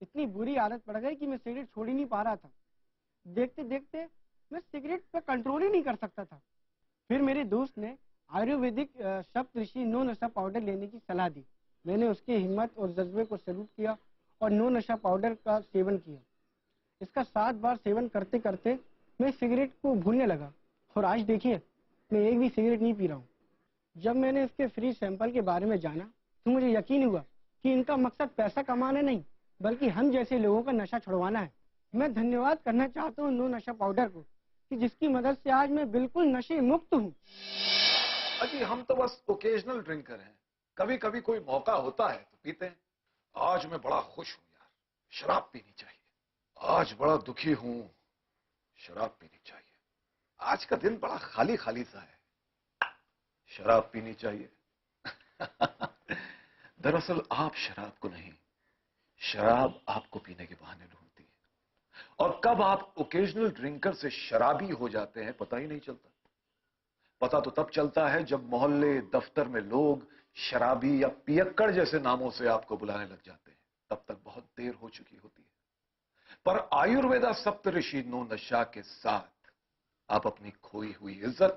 इतनी बुरी आदत पड़ गई कि मैं सिगरेट छोड़ ही नहीं पा रहा था। देखते देखते मैं सिगरेट पर कंट्रोल ही नहीं कर सकता था। फिर मेरे दोस्त ने आयुर्वेदिक सप्तऋषि नो नशा पाउडर लेने की सलाह दी। मैंने उसकी हिम्मत और जज्बे को सैल्यूट किया और नो नशा पाउडर का सेवन किया। इसका 7 बार सेवन करते करते मैं सिगरेट को भूलने लगा और आज देखिए मैं एक भी सिगरेट नहीं पी रहा हूँ। जब मैंने इसके फ्री सैंपल के बारे में जाना तो मुझे यकीन हुआ कि इनका मकसद पैसा कमाना नहीं बल्कि हम जैसे लोगों का नशा छुड़वाना है। मैं धन्यवाद करना चाहता हूँ नो नशा पाउडर को कि जिसकी मदद से आज मैं बिल्कुल नशे मुक्त हूँ। अजी हम तो बस ओकेजनल ड्रिंकर हैं, कभी कभी कोई मौका होता है तो पीते हैं। आज मैं बड़ा खुश हूं यार, शराब पीनी चाहिए। आज बड़ा दुखी हूं, शराब पीनी चाहिए। आज का दिन बड़ा खाली खाली सा है, शराब पीनी चाहिए। दरअसल आप शराब को नहीं, शराब आपको पीने के बहाने ढूंढती है। और कब आप ओकेजनल ड्रिंकर से शराबी हो जाते हैं पता ही नहीं चलता। पता तो तब चलता है जब मोहल्ले दफ्तर में लोग शराबी या पियक्कड़ जैसे नामों से आपको बुलाने लग जाते हैं। तब तक बहुत देर हो चुकी होती है। पर आयुर्वेदा सप्तऋषि नो नशा के साथ आप अपनी खोई हुई इज्जत,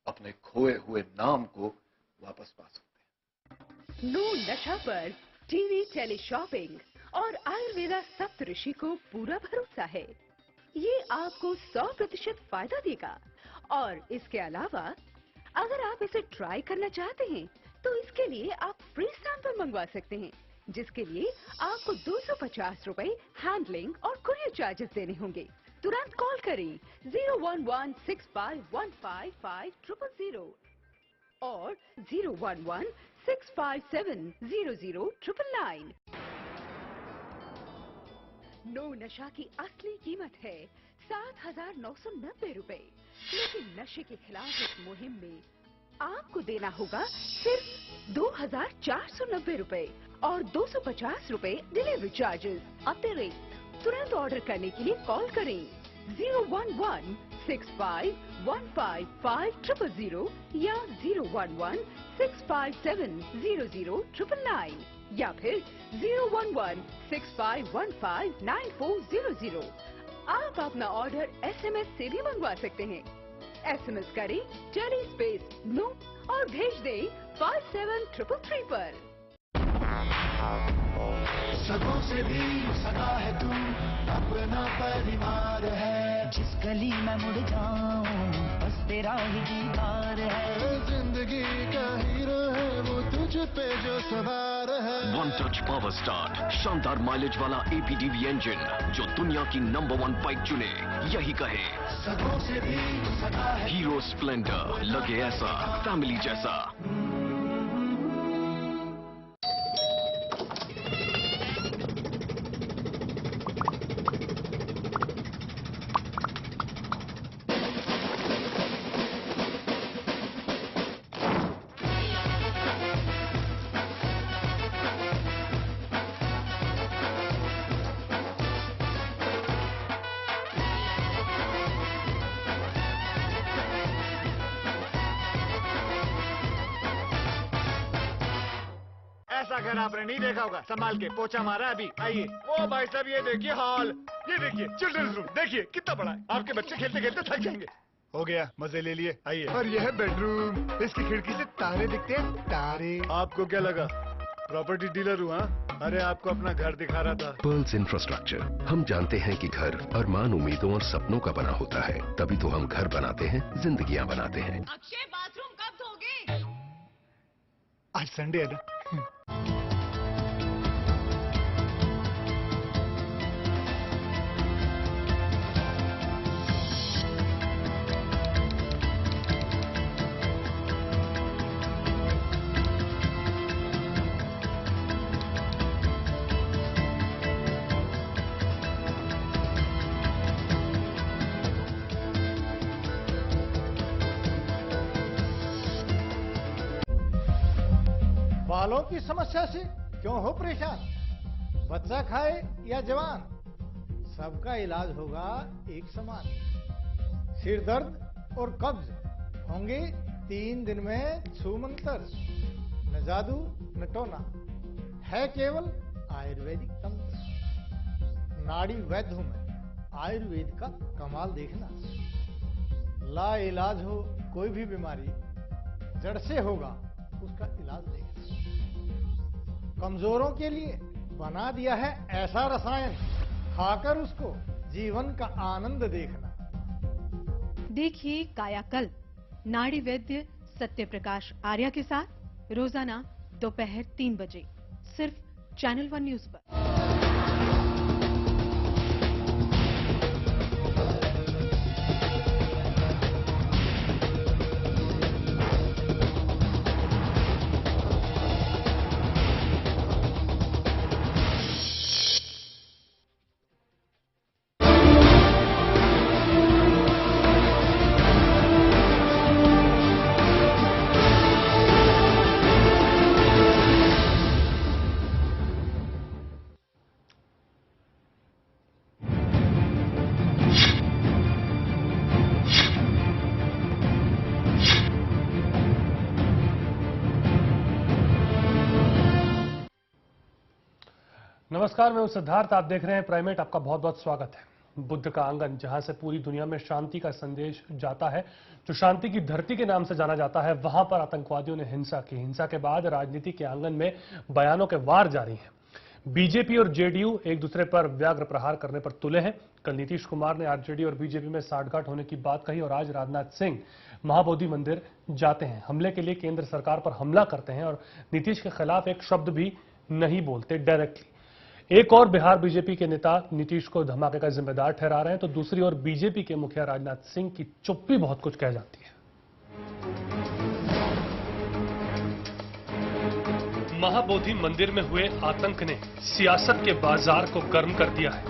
अपने खोए हुए नाम को वापस पा सकते हैं। नो नशा पर टीवी टेली शॉपिंग और आयुर्वेदा सप्तऋषि को पूरा भरोसा है। ये आपको 100% फायदा देगा और इसके अलावा अगर आप इसे ट्राई करना चाहते हैं तो इसके लिए आप फ्री सैंपल मंगवा सकते हैं, जिसके लिए आपको 250 रुपए हैंडलिंग और कुरियर चार्जेस देने होंगे। तुरंत कॉल करें 01165155000 और 01165700999। नो नशा की असली कीमत है 7,990 रुपए, लेकिन नशे के खिलाफ इस मुहिम में आपको देना होगा सिर्फ 2,490 रुपए और 250 रुपए डिलीवरी चार्जेस अतिरिक्त। तुरंत ऑर्डर करने के लिए कॉल करें 01165155000 या 01165700999 या फिर 01165159400। आप अपना ऑर्डर SMS से भी मंगवा सकते हैं। SMS करें टेली स्पेस नो और भेज दें 57333 पर। सगों से भी सगा है तू, अपना परिवार है। जिस गली में मुड़ जाऊं बस तेरा ही दीदार है। जिंदगी का हीरो है वो तुझ पे जो सवार है। वन टच पावर स्टार्ट, शानदार माइलेज वाला APDV इंजन जो दुनिया की नंबर 1 बाइक चुने, यही कहे सगों से भी सगा है। हीरो स्प्लेंडर, लगे ऐसा फैमिली जैसा। ऐसा घर आपने नहीं देखा होगा। संभाल के पोछा मारा अभी। आइए। ओ भाई साहब ये देखिए हॉल, ये देखिए चिल्ड्रंस रूम, देखिए कितना बड़ा है। आपके बच्चे खेलते खेलते थक जाएंगे। हो गया, मजे ले लिए। आइए। और यह है बेडरूम, इसकी खिड़की से तारे दिखते हैं, तारे। आपको क्या लगा प्रॉपर्टी डीलर हूँ? अरे आपको अपना घर दिखा रहा था। पर्ल्स इंफ्रास्ट्रक्चर, हम जानते हैं कि घर अरमान, उम्मीदों और सपनों का बना होता है। तभी तो हम घर बनाते हैं, जिंदगियां बनाते हैं। अक्षय बाथरूम कब धोगे? आज संडे है ना। बालों की समस्या से क्यों हो परेशान? बच्चा खाए या जवान, सबका इलाज होगा एक समान। सिर दर्द और कब्ज होंगे 3 दिन में छूमंतर। न जादू न टोना, है केवल आयुर्वेदिक तंत्र। नाड़ी वैद्य हूं मैं, आयुर्वेद का कमाल देखना। ला इलाज हो कोई भी बीमारी, जड़ से होगा उसका इलाज देखना। कमजोरों के लिए बना दिया है ऐसा रसायन, खाकर उसको जीवन का आनंद देखना। देखिए कायाकल्प नाड़ी वैद्य सत्य प्रकाश आर्या के साथ रोजाना दोपहर 3 बजे सिर्फ चैनल 1 न्यूज पर। नमस्कार, मैं हूं सिद्धार्थ। आप देख रहे हैं प्राइमेट। आपका बहुत बहुत स्वागत है। बुद्ध का आंगन, जहां से पूरी दुनिया में शांति का संदेश जाता है, जो शांति की धरती के नाम से जाना जाता है, वहां पर आतंकवादियों ने हिंसा की। हिंसा के बाद राजनीति के आंगन में बयानों के वार जारी हैं। बीजेपी और जेडीयू एक दूसरे पर व्याग्र प्रहार करने पर तुले हैं। कल नीतीश कुमार ने आरजेडी और बीजेपी में साठगांठ होने की बात कही और आज राजनाथ सिंह महाबोधि मंदिर जाते हैं। हमले के लिए केंद्र सरकार पर हमला करते हैं और नीतीश के खिलाफ एक शब्द भी नहीं बोलते डायरेक्टली। एक और बिहार बीजेपी के नेता नीतीश को धमाके का जिम्मेदार ठहरा रहे हैं, तो दूसरी ओर बीजेपी के मुखिया राजनाथ सिंह की चुप्पी बहुत कुछ कह जाती है। महाबोधि मंदिर में हुए आतंक ने सियासत के बाजार को गर्म कर दिया है।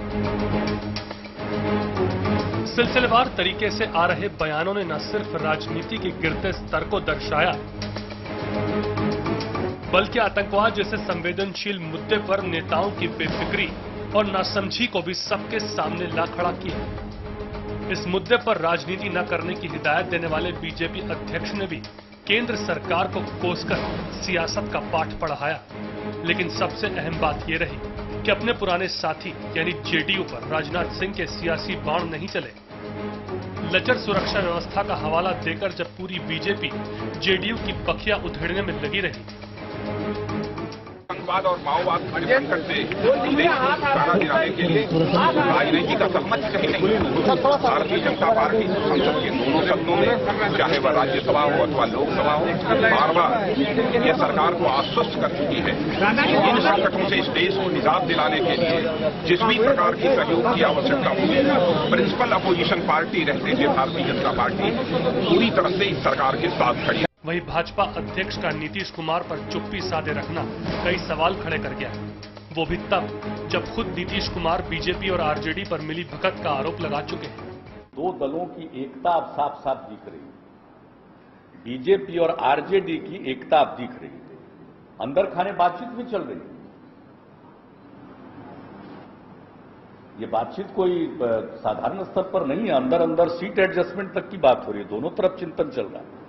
सिलसिलेवार तरीके से आ रहे बयानों ने न सिर्फ राजनीति के गिरते स्तर को दर्शाया, बल्कि आतंकवाद जैसे संवेदनशील मुद्दे पर नेताओं की बेफिक्री और नासमझी को भी सबके सामने ला खड़ा किया। इस मुद्दे पर राजनीति न करने की हिदायत देने वाले बीजेपी अध्यक्ष ने भी केंद्र सरकार को कोसकर सियासत का पाठ पढ़ाया। लेकिन सबसे अहम बात यह रही कि अपने पुराने साथी यानी जेडीयू पर राजनाथ सिंह के सियासी बाण नहीं चले। लचर सुरक्षा व्यवस्था का हवाला देकर जब पूरी बीजेपी जेडीयू की बखिया उधेड़ने में लगी रही, आतंकवाद और माओवाद के संकट से देश को छुटकारा दिलाने के लिए राजनीति का सहमत कहीं नहीं। भारतीय जनता पार्टी संसद के दोनों सदनों में, चाहे वह राज्यसभा हो अथवा लोकसभा हो, बार बार ये सरकार को आश्वस्त कर चुकी है। इन संकटों से इस देश को निजात दिलाने के लिए जिस भी प्रकार की सहयोग की आवश्यकता होगी, प्रिंसिपल अपोजिशन पार्टी रहते हुए भारतीय जनता पार्टी पूरी तरह से इस सरकार के साथ खड़ी है। वहीं भाजपा अध्यक्ष का नीतीश कुमार पर चुप्पी साधे रखना कई सवाल खड़े कर गया, वो भी तब जब खुद नीतीश कुमार बीजेपी और आरजेडी पर मिली भगत का आरोप लगा चुके हैं। दो दलों की एकता अब साफ साफ दिख रही है। बीजेपी और आरजेडी की एकता अब दिख रही है। अंदर खाने बातचीत भी चल रही है। ये बातचीत कोई साधारण स्तर पर नहीं है, अंदर अंदर सीट एडजस्टमेंट तक की बात हो रही है। दोनों तरफ चिंतन चल रहा है।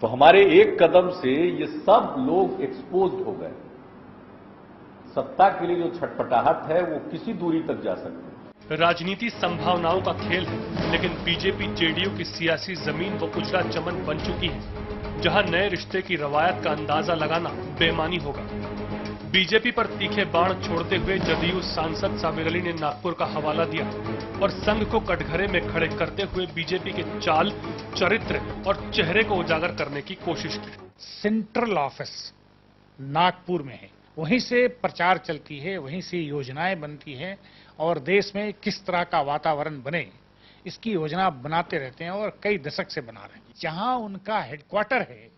तो हमारे एक कदम से ये सब लोग एक्सपोज्ड हो गए। सत्ता के लिए जो छटपटाहट है वो किसी दूरी तक जा सकती है। राजनीति संभावनाओं का खेल है, लेकिन बीजेपी जेडीयू की सियासी जमीन वो उजला चमन बन चुकी है, जहां नए रिश्ते की रवायत का अंदाजा लगाना बेमानी होगा। बीजेपी पर तीखे बाण छोड़ते हुए जदयू सांसद साबिर अली ने नागपुर का हवाला दिया और संघ को कटघरे में खड़े करते हुए बीजेपी के चाल, चरित्र और चेहरे को उजागर करने की कोशिश की। सेंट्रल ऑफिस नागपुर में है, वहीं से प्रचार चलती है, वहीं से योजनाएं बनती हैं और देश में किस तरह का वातावरण बने इसकी योजना बनाते रहते हैं और कई दशक से बना रहे हैं। जहां उनका हेडक्वार्टर है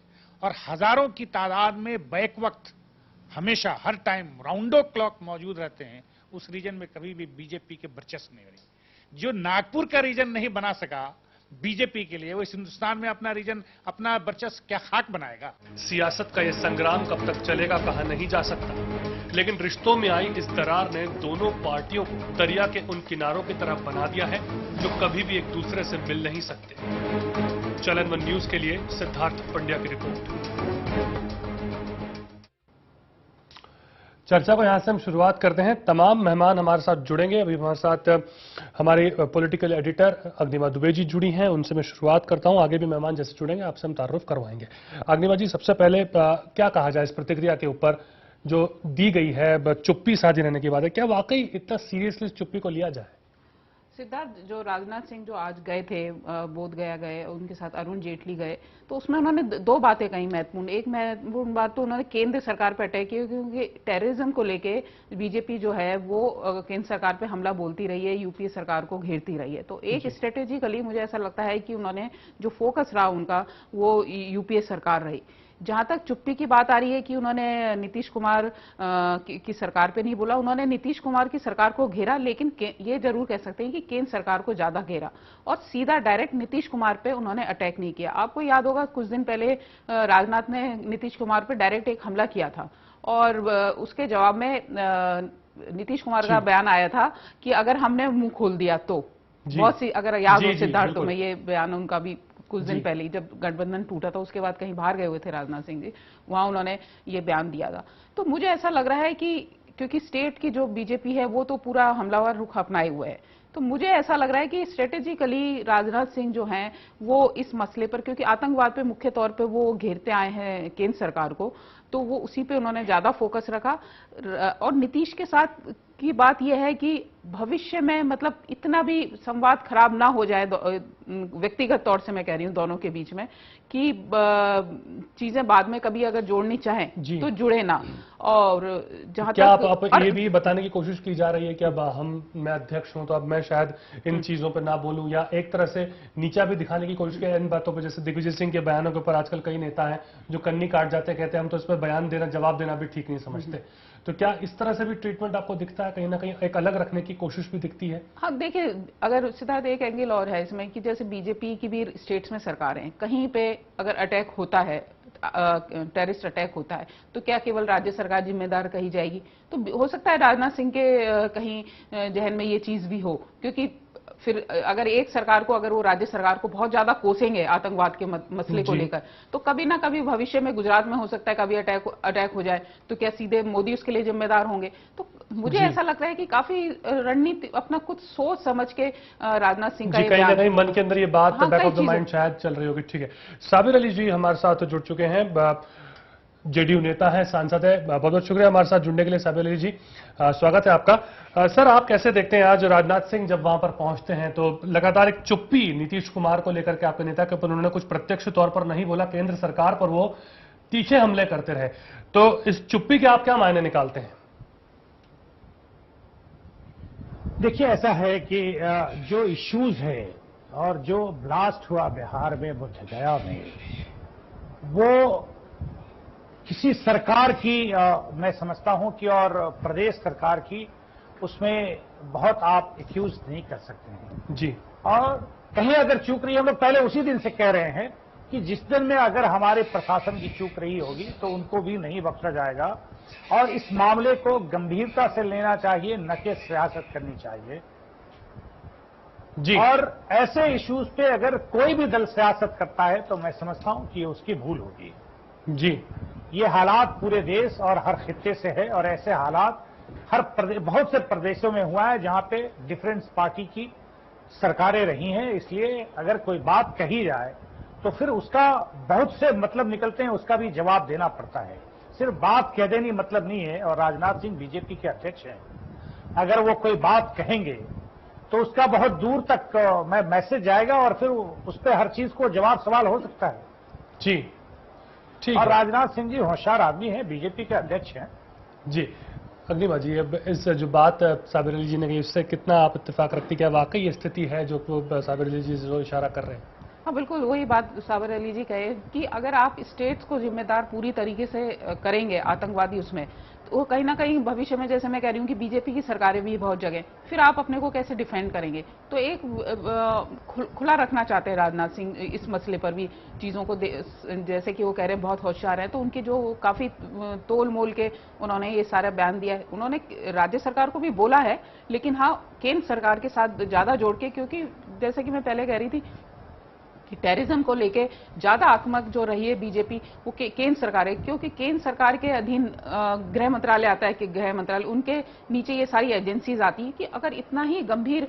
और हजारों की तादाद में बैक वक्त हमेशा हर टाइम राउंडो क्लॉक मौजूद रहते हैं, उस रीजन में कभी भी बीजेपी के वर्चस्व नहीं रही। जो नागपुर का रीजन नहीं बना सका बीजेपी के लिए, वो इस हिंदुस्तान में अपना रीजन, अपना वर्चस्व क्या खाक बनाएगा। सियासत का यह संग्राम कब तक चलेगा कहा नहीं जा सकता, लेकिन रिश्तों में आई इस दरार ने दोनों पार्टियों को दरिया के उन किनारों की तरफ बना दिया है जो कभी भी एक दूसरे से मिल नहीं सकते। चैनल 1 न्यूज के लिए सिद्धार्थ पंड्या की रिपोर्ट। चर्चा को यहां से हम शुरुआत करते हैं। तमाम मेहमान हमारे साथ जुड़ेंगे। अभी हमारे साथ हमारे पॉलिटिकल एडिटर अग्निमा दुबे जी जुड़ी हैं, उनसे मैं शुरुआत करता हूं। आगे भी मेहमान जैसे जुड़ेंगे आपसे हम तारुफ करवाएंगे। अग्निमा जी, सबसे पहले क्या कहा जाए इस प्रतिक्रिया के ऊपर जो दी गई है, चुप्पी साझी रहने की बात है, क्या वाकई इतना सीरियसली चुप्पी को लिया जाए? सिद्धार्थ, जो राजनाथ सिंह जो आज गए थे, बोध गया गए, उनके साथ अरुण जेटली गए, तो उसमें उन्होंने दो बातें कही महत्वपूर्ण। एक महत्वपूर्ण बात तो उन्होंने केंद्र सरकार पर अटैक किया, क्योंकि टेररिज्म को लेके बीजेपी जो है वो केंद्र सरकार पे हमला बोलती रही है, यूपीए सरकार को घेरती रही है। तो एक स्ट्रेटेजिकली मुझे ऐसा लगता है कि उन्होंने जो फोकस रहा उनका वो यूपीए सरकार रही। जहां तक चुप्पी की बात आ रही है कि उन्होंने नीतीश कुमार की सरकार पे नहीं बोला, उन्होंने नीतीश कुमार की सरकार को घेरा, लेकिन ये जरूर कह सकते हैं कि केंद्र सरकार को ज्यादा घेरा और सीधा डायरेक्ट नीतीश कुमार पे उन्होंने अटैक नहीं किया। आपको याद होगा कुछ दिन पहले राजनाथ ने नीतीश कुमार पे डायरेक्ट एक हमला किया था और उसके जवाब में नीतीश कुमार का बयान आया था कि अगर हमने मुंह खोल दिया तो, बहुत सी, अगर याद हो सिद्धार्थ में ये बयान उनका भी कुछ दिन पहले जब गठबंधन टूटा था, उसके बाद कहीं बाहर गए हुए थे राजनाथ सिंह जी, वहां उन्होंने ये बयान दिया था। तो मुझे ऐसा लग रहा है कि क्योंकि स्टेट की जो बीजेपी है वो तो पूरा हमलावर रुख अपनाए हुए है, तो मुझे ऐसा लग रहा है कि स्ट्रेटेजिकली राजनाथ सिंह जो हैं वो इस मसले पर, क्योंकि आतंकवाद पे मुख्य तौर पे वो घेरते आए हैं केंद्र सरकार को, तो वो उसी पे उन्होंने ज्यादा फोकस रखा। और नीतीश के साथ की बात यह है कि भविष्य में मतलब इतना भी संवाद खराब ना हो जाए, व्यक्तिगत तौर से मैं कह रही हूं दोनों के बीच में, कि चीजें बाद में कभी अगर जोड़नी चाहें तो जुड़े ना। और जहां क्या तक आप ये भी बताने की कोशिश की जा रही है कि अब मैं अध्यक्ष हूं तो अब मैं शायद इन चीजों पर ना बोलूं, या एक तरह से नीचा भी दिखाने की कोशिश की इन बातों पर? जैसे दिग्विजय सिंह के बयानों के ऊपर आजकल कई नेता हैं जो कन्नी काट जाते, कहते हैं हम तो इस पर बयान देना, जवाब देना भी ठीक नहीं समझते। तो क्या इस तरह से भी ट्रीटमेंट आपको दिखता है, कहीं ना कहीं एक अलग रखने की कोशिश भी दिखती है? हाँ, देखिए, अगर सिद्धार्थ एक एंगल और है इसमें कि जैसे बीजेपी की भी स्टेट्स में सरकारें, कहीं पे अगर अटैक होता है, टेररिस्ट अटैक होता है, तो क्या केवल राज्य सरकार जिम्मेदार कही जाएगी? तो हो सकता है राजनाथ सिंह के कहीं जहन में ये चीज भी हो, क्योंकि फिर अगर एक सरकार को, अगर वो राज्य सरकार को बहुत ज्यादा कोसेंगे आतंकवाद के मसले को लेकर, तो कभी ना कभी भविष्य में गुजरात में हो सकता है कभी अटैक हो जाए, तो क्या सीधे मोदी उसके लिए जिम्मेदार होंगे? तो मुझे ऐसा लगता है कि काफी रणनीति अपना कुछ सोच समझ के राजनाथ सिंह का कहीं ना कहीं मन के अंदर ये बात बैक ऑफ द माइंड शायद चल रही होगी। ठीक है, साबिर अली जी हमारे साथ जुड़ चुके हैं, जेडीयू नेता है, सांसद है। बहुत बहुत शुक्रिया हमारे साथ जुड़ने के लिए साबिर अली जी, स्वागत है आपका। सर, आप कैसे देखते हैं आज राजनाथ सिंह जब वहां पर पहुंचते हैं तो लगातार एक चुप्पी नीतीश कुमार को लेकर के आपके नेता के ऊपर उन्होंने कुछ प्रत्यक्ष तौर पर नहीं बोला, केंद्र सरकार पर वो तीखे हमले करते रहे, तो इस चुप्पी के आप क्या मायने निकालते हैं? देखिए, ऐसा है कि जो इश्यूज है और जो ब्लास्ट हुआ बिहार में, बोधगया में, वो किसी सरकार की मैं समझता हूं कि, और प्रदेश सरकार की, उसमें बहुत आप एक्यूज नहीं कर सकते हैं जी। और कहीं अगर चूक रही है, हम लोग पहले उसी दिन से कह रहे हैं कि जिस दिन में अगर हमारे प्रशासन की चूक रही होगी तो उनको भी नहीं बख्शा जाएगा और इस मामले को गंभीरता से लेना चाहिए, न कि सियासत करनी चाहिए जी। और ऐसे इश्यूज पे अगर कोई भी दल सियासत करता है तो मैं समझता हूं कि उसकी भूल होगी जी। ये हालात पूरे देश और हर खित्ते से है और ऐसे हालात बहुत से प्रदेशों में हुआ है जहां पे डिफरेंट पार्टी की सरकारें रही हैं। इसलिए अगर कोई बात कही जाए तो फिर उसका बहुत से मतलब निकलते हैं, उसका भी जवाब देना पड़ता है। सिर्फ बात कह देनी मतलब नहीं है। और राजनाथ सिंह बीजेपी के अध्यक्ष हैं, अगर वो कोई बात कहेंगे तो उसका बहुत दूर तक मैसेज जाएगा और फिर उस पर हर चीज को जवाब सवाल हो सकता है जी। ठीक और राजनाथ सिंह जी होशियार आदमी हैं, बीजेपी के अध्यक्ष हैं जी। अग्निमा जी, अब इस जो बात साबिर अली जी ने कही उससे कितना आप इत्तेफाक रखती, क्या वाकई ये स्थिति है जो साबिर अली जी जो इशारा कर रहे हैं? हाँ, बिल्कुल वही बात साबिर अली जी कहे कि अगर आप स्टेट्स को जिम्मेदार पूरी तरीके से करेंगे आतंकवादी उसमें, तो वो कहीं ना कहीं भविष्य में, जैसे मैं कह रही हूँ कि बीजेपी की सरकारें भी बहुत जगह, फिर आप अपने को कैसे डिफेंड करेंगे? तो एक खुला रखना चाहते हैं राजनाथ सिंह इस मसले पर भी चीजों को, जैसे कि वो कह रहे हैं बहुत होशियार है, तो उनके जो काफी तोल मोल के उन्होंने ये सारा बयान दिया है। उन्होंने राज्य सरकार को भी बोला है, लेकिन हाँ केंद्र सरकार के साथ ज्यादा जोड़ के, क्योंकि जैसे कि मैं पहले कह रही थी कि टेररिज्म को लेके ज्यादा आक्रामक जो रही है बीजेपी वो केंद्र सरकार है, क्योंकि केंद्र सरकार के अधीन गृह मंत्रालय आता है कि गृह मंत्रालय उनके नीचे ये सारी एजेंसीज आती हैं कि अगर इतना ही गंभीर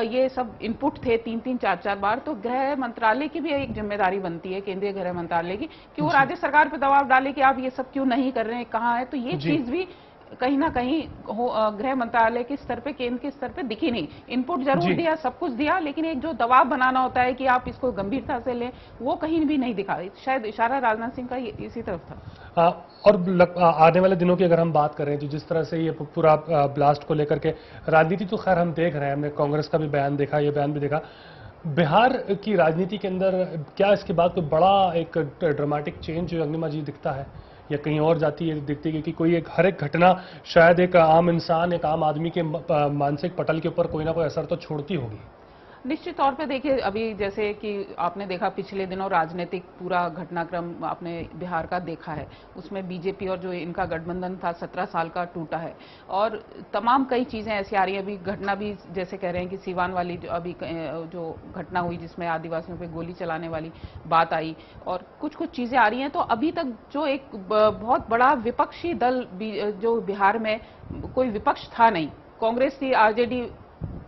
ये सब इनपुट थे 3-3, 4-4 बार, तो गृह मंत्रालय की भी एक जिम्मेदारी बनती है, केंद्रीय गृह मंत्रालय की, कि वो राज्य सरकार पर दबाव डाले कि आप ये सब क्यों नहीं कर रहे हैं, कहाँ है। तो ये चीज भी कहीं ना कहीं गृह मंत्रालय के स्तर पे, केंद्र के स्तर पे दिखी नहीं। इनपुट जरूर दिया, सब कुछ दिया, लेकिन एक जो दबाव बनाना होता है कि आप इसको गंभीरता से लें, वो कहीं भी नहीं दिखा। शायद इशारा राजनाथ सिंह का इसी तरफ था। और आने वाले दिनों की अगर हम बात करें तो जिस तरह से ये पूरा ब्लास्ट को लेकर के राजनीति तो खैर हम देख रहे हैं, हमने कांग्रेस का भी बयान देखा, ये बयान भी देखा। बिहार की राजनीति के अंदर क्या इसके बाद कोई बड़ा एक ड्रामेटिक चेंज अग्निमा जी दिखता है या कहीं और जाती है दिखती है कि कोई एक हर एक घटना शायद एक आम इंसान, एक आम आदमी के मानसिक पटल के ऊपर कोई ना कोई असर तो छोड़ती होगी? निश्चित तौर पे देखिए, अभी जैसे कि आपने देखा पिछले दिनों राजनीतिक पूरा घटनाक्रम आपने बिहार का देखा है, उसमें बीजेपी और जो इनका गठबंधन था 17 साल का टूटा है, और तमाम कई चीजें ऐसी आ रही हैं। अभी घटना भी जैसे कह रहे हैं कि सीवान वाली जो घटना हुई जिसमें आदिवासियों पे गोली चलाने वाली बात आई, और कुछ कुछ चीजें आ रही हैं। तो अभी तक जो एक बहुत बड़ा विपक्षी दल जो बिहार में कोई विपक्ष था नहीं, कांग्रेस थी, आरजेडी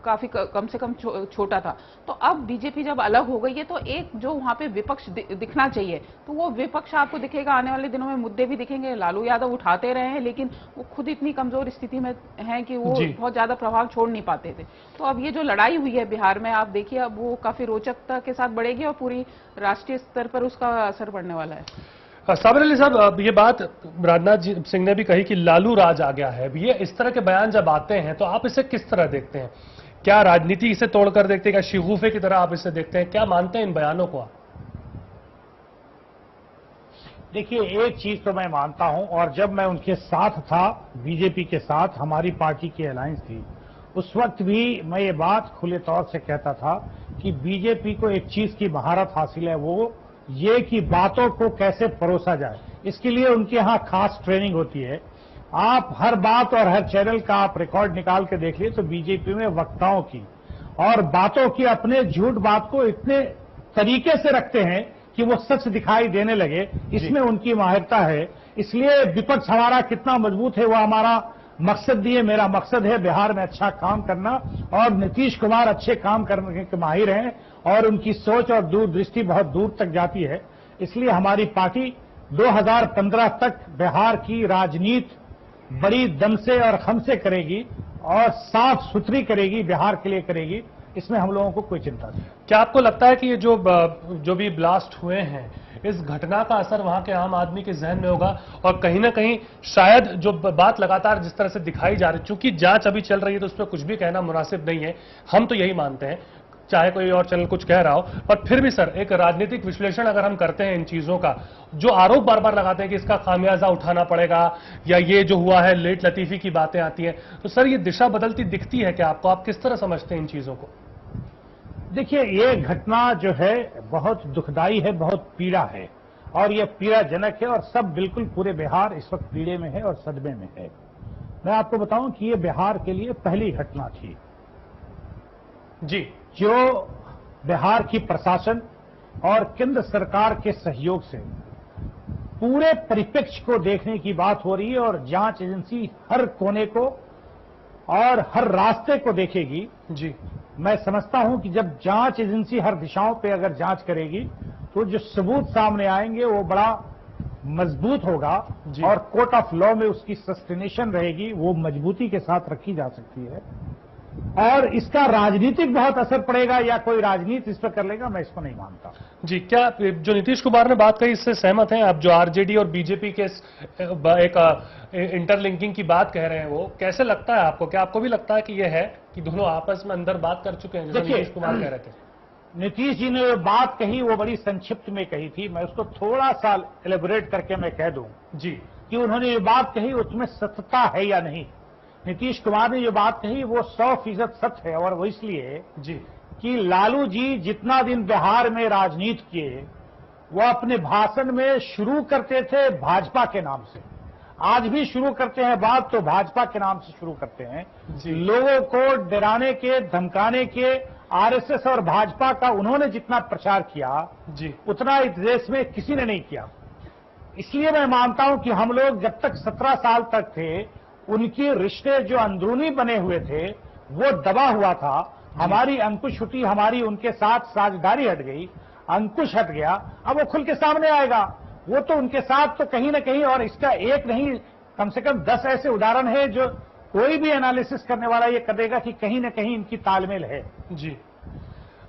काफी कम से कम छोटा था। तो अब बीजेपी जब अलग हो गई है तो एक जो वहां पे विपक्ष दिखना चाहिए, तो वो विपक्ष आपको दिखेगा। आने वाले दिनों में मुद्दे भी दिखेंगे, लालू यादव उठाते रहे हैं, लेकिन वो खुद इतनी कमजोर स्थिति में हैं कि वो बहुत ज्यादा प्रभाव छोड़ नहीं पाते थे। तो अब ये जो लड़ाई हुई है बिहार में, आप देखिए अब वो काफी रोचकता के साथ बढ़ेगी और पूरी राष्ट्रीय स्तर पर उसका असर पड़ने वाला है। साबिर अली साहब, ये बात राजनाथ सिंह ने भी कही कि लालू राज आ गया है। ये इस तरह के बयान जब आते हैं तो आप इसे किस तरह देखते हैं? क्या राजनीति इसे तोड़कर देखते हैं? क्या शिगुफे की तरह आप इसे देखते हैं? क्या मानते हैं इन बयानों को आप? देखिए, एक चीज तो मैं मानता हूं, और जब मैं उनके साथ था, बीजेपी के साथ हमारी पार्टी की अलायंस थी, उस वक्त भी मैं ये बात खुले तौर से कहता था कि बीजेपी को एक चीज की महारत हासिल है, वो ये कि बातों को कैसे परोसा जाए। इसके लिए उनके यहाँ खास ट्रेनिंग होती है। आप हर बात और हर चैनल का आप रिकॉर्ड निकाल के देख लिए तो बीजेपी में वक्ताओं की और बातों की अपने झूठ बात को इतने तरीके से रखते हैं कि वो सच दिखाई देने लगे, इसमें उनकी माहिरता है। इसलिए विपक्ष हमारा कितना मजबूत है वो हमारा मकसद दिए। मेरा मकसद है बिहार में अच्छा काम करना, और नीतीश कुमार अच्छे काम करने के माहिर हैं और उनकी सोच और दूरदृष्टि बहुत दूर तक जाती है। इसलिए हमारी पार्टी 2015 तक बिहार की राजनीति बड़ी दम से और खम से करेगी और साफ सुथरी करेगी, बिहार के लिए करेगी। इसमें हम लोगों को कोई चिंता नहीं। क्या आपको लगता है कि ये जो भी ब्लास्ट हुए हैं, इस घटना का असर वहां के आम आदमी के जहन में होगा? और कहीं ना कहीं शायद जो बात लगातार जिस तरह से दिखाई जा रही, चूंकि जांच अभी चल रही है तो उस पर कुछ भी कहना मुनासिब नहीं है, हम तो यही मानते हैं, चाहे कोई और चैनल कुछ कह रहा हो, पर फिर भी सर एक राजनीतिक विश्लेषण अगर हम करते हैं इन चीजों का, जो आरोप बार बार लगाते हैं कि इसका खामियाजा उठाना पड़ेगा या ये जो हुआ है लेट लतीफी की बातें आती हैं, तो सर ये दिशा बदलती दिखती है क्या आपको? आप किस तरह समझते हैं इन चीजों को? देखिए, ये घटना जो है बहुत दुखदाई है, बहुत पीड़ा है, और ये पीड़ाजनक है, और सब बिल्कुल पूरे बिहार इस वक्त पीड़े में है और सदमे में है। मैं आपको बताऊं कि ये बिहार के लिए पहली घटना थी जी, जो बिहार की प्रशासन और केंद्र सरकार के सहयोग से पूरे परिप्रेक्ष्य को देखने की बात हो रही है, और जांच एजेंसी हर कोने को और हर रास्ते को देखेगी। जी, मैं समझता हूं कि जब जांच एजेंसी हर दिशाओं पे अगर जांच करेगी तो जो सबूत सामने आएंगे वो बड़ा मजबूत होगा, और कोर्ट ऑफ लॉ में उसकी सस्टेनेशन रहेगी, वो मजबूती के साथ रखी जा सकती है। और इसका राजनीतिक बहुत असर पड़ेगा या कोई राजनीति इस पर कर लेगा, मैं इसको नहीं मानता। जी, क्या जो नीतीश कुमार ने बात कही इससे सहमत हैं आप? जो आरजेडी और बीजेपी के एक इंटरलिंकिंग की बात कह रहे हैं, वो कैसे लगता है आपको? क्या आपको भी लगता है कि ये है कि दोनों आपस में अंदर बात कर चुके हैं, जैसे नीतीश कुमार कह रहे थे? नीतीश जी ने जो बात कही वो बड़ी संक्षिप्त में कही थी, मैं उसको थोड़ा सा एलेबोरेट करके मैं कह दूं जी कि उन्होंने जो बात कही उसमें सत्यता है या नहीं। नीतीश कुमार ने जो बात कही वो 100% सच है, और वो इसलिए जी कि लालू जी जितना दिन बिहार में राजनीति किए, वो अपने भाषण में शुरू करते थे भाजपा के नाम से, आज भी शुरू करते हैं बात तो भाजपा के नाम से शुरू करते हैं। लोगों को डराने के, धमकाने के आरएसएस और भाजपा का उन्होंने जितना प्रचार किया जी उतना इस देश में किसी ने नहीं किया। इसलिए मैं मानता हूं कि हम लोग जब तक 17 साल तक थे, उनके रिश्ते जो अंदरूनी बने हुए थे वो दबा हुआ था। हमारी अंकुश उठी, हमारी उनके साथ साझेदारी हट गई, अंकुश हट गया, अब वो खुल के सामने आएगा। वो तो उनके साथ तो कहीं ना कहीं, और इसका एक नहीं कम से कम 10 ऐसे उदाहरण है जो कोई भी एनालिसिस करने वाला ये करेगा कि कहीं ना कहीं इनकी तालमेल है। जी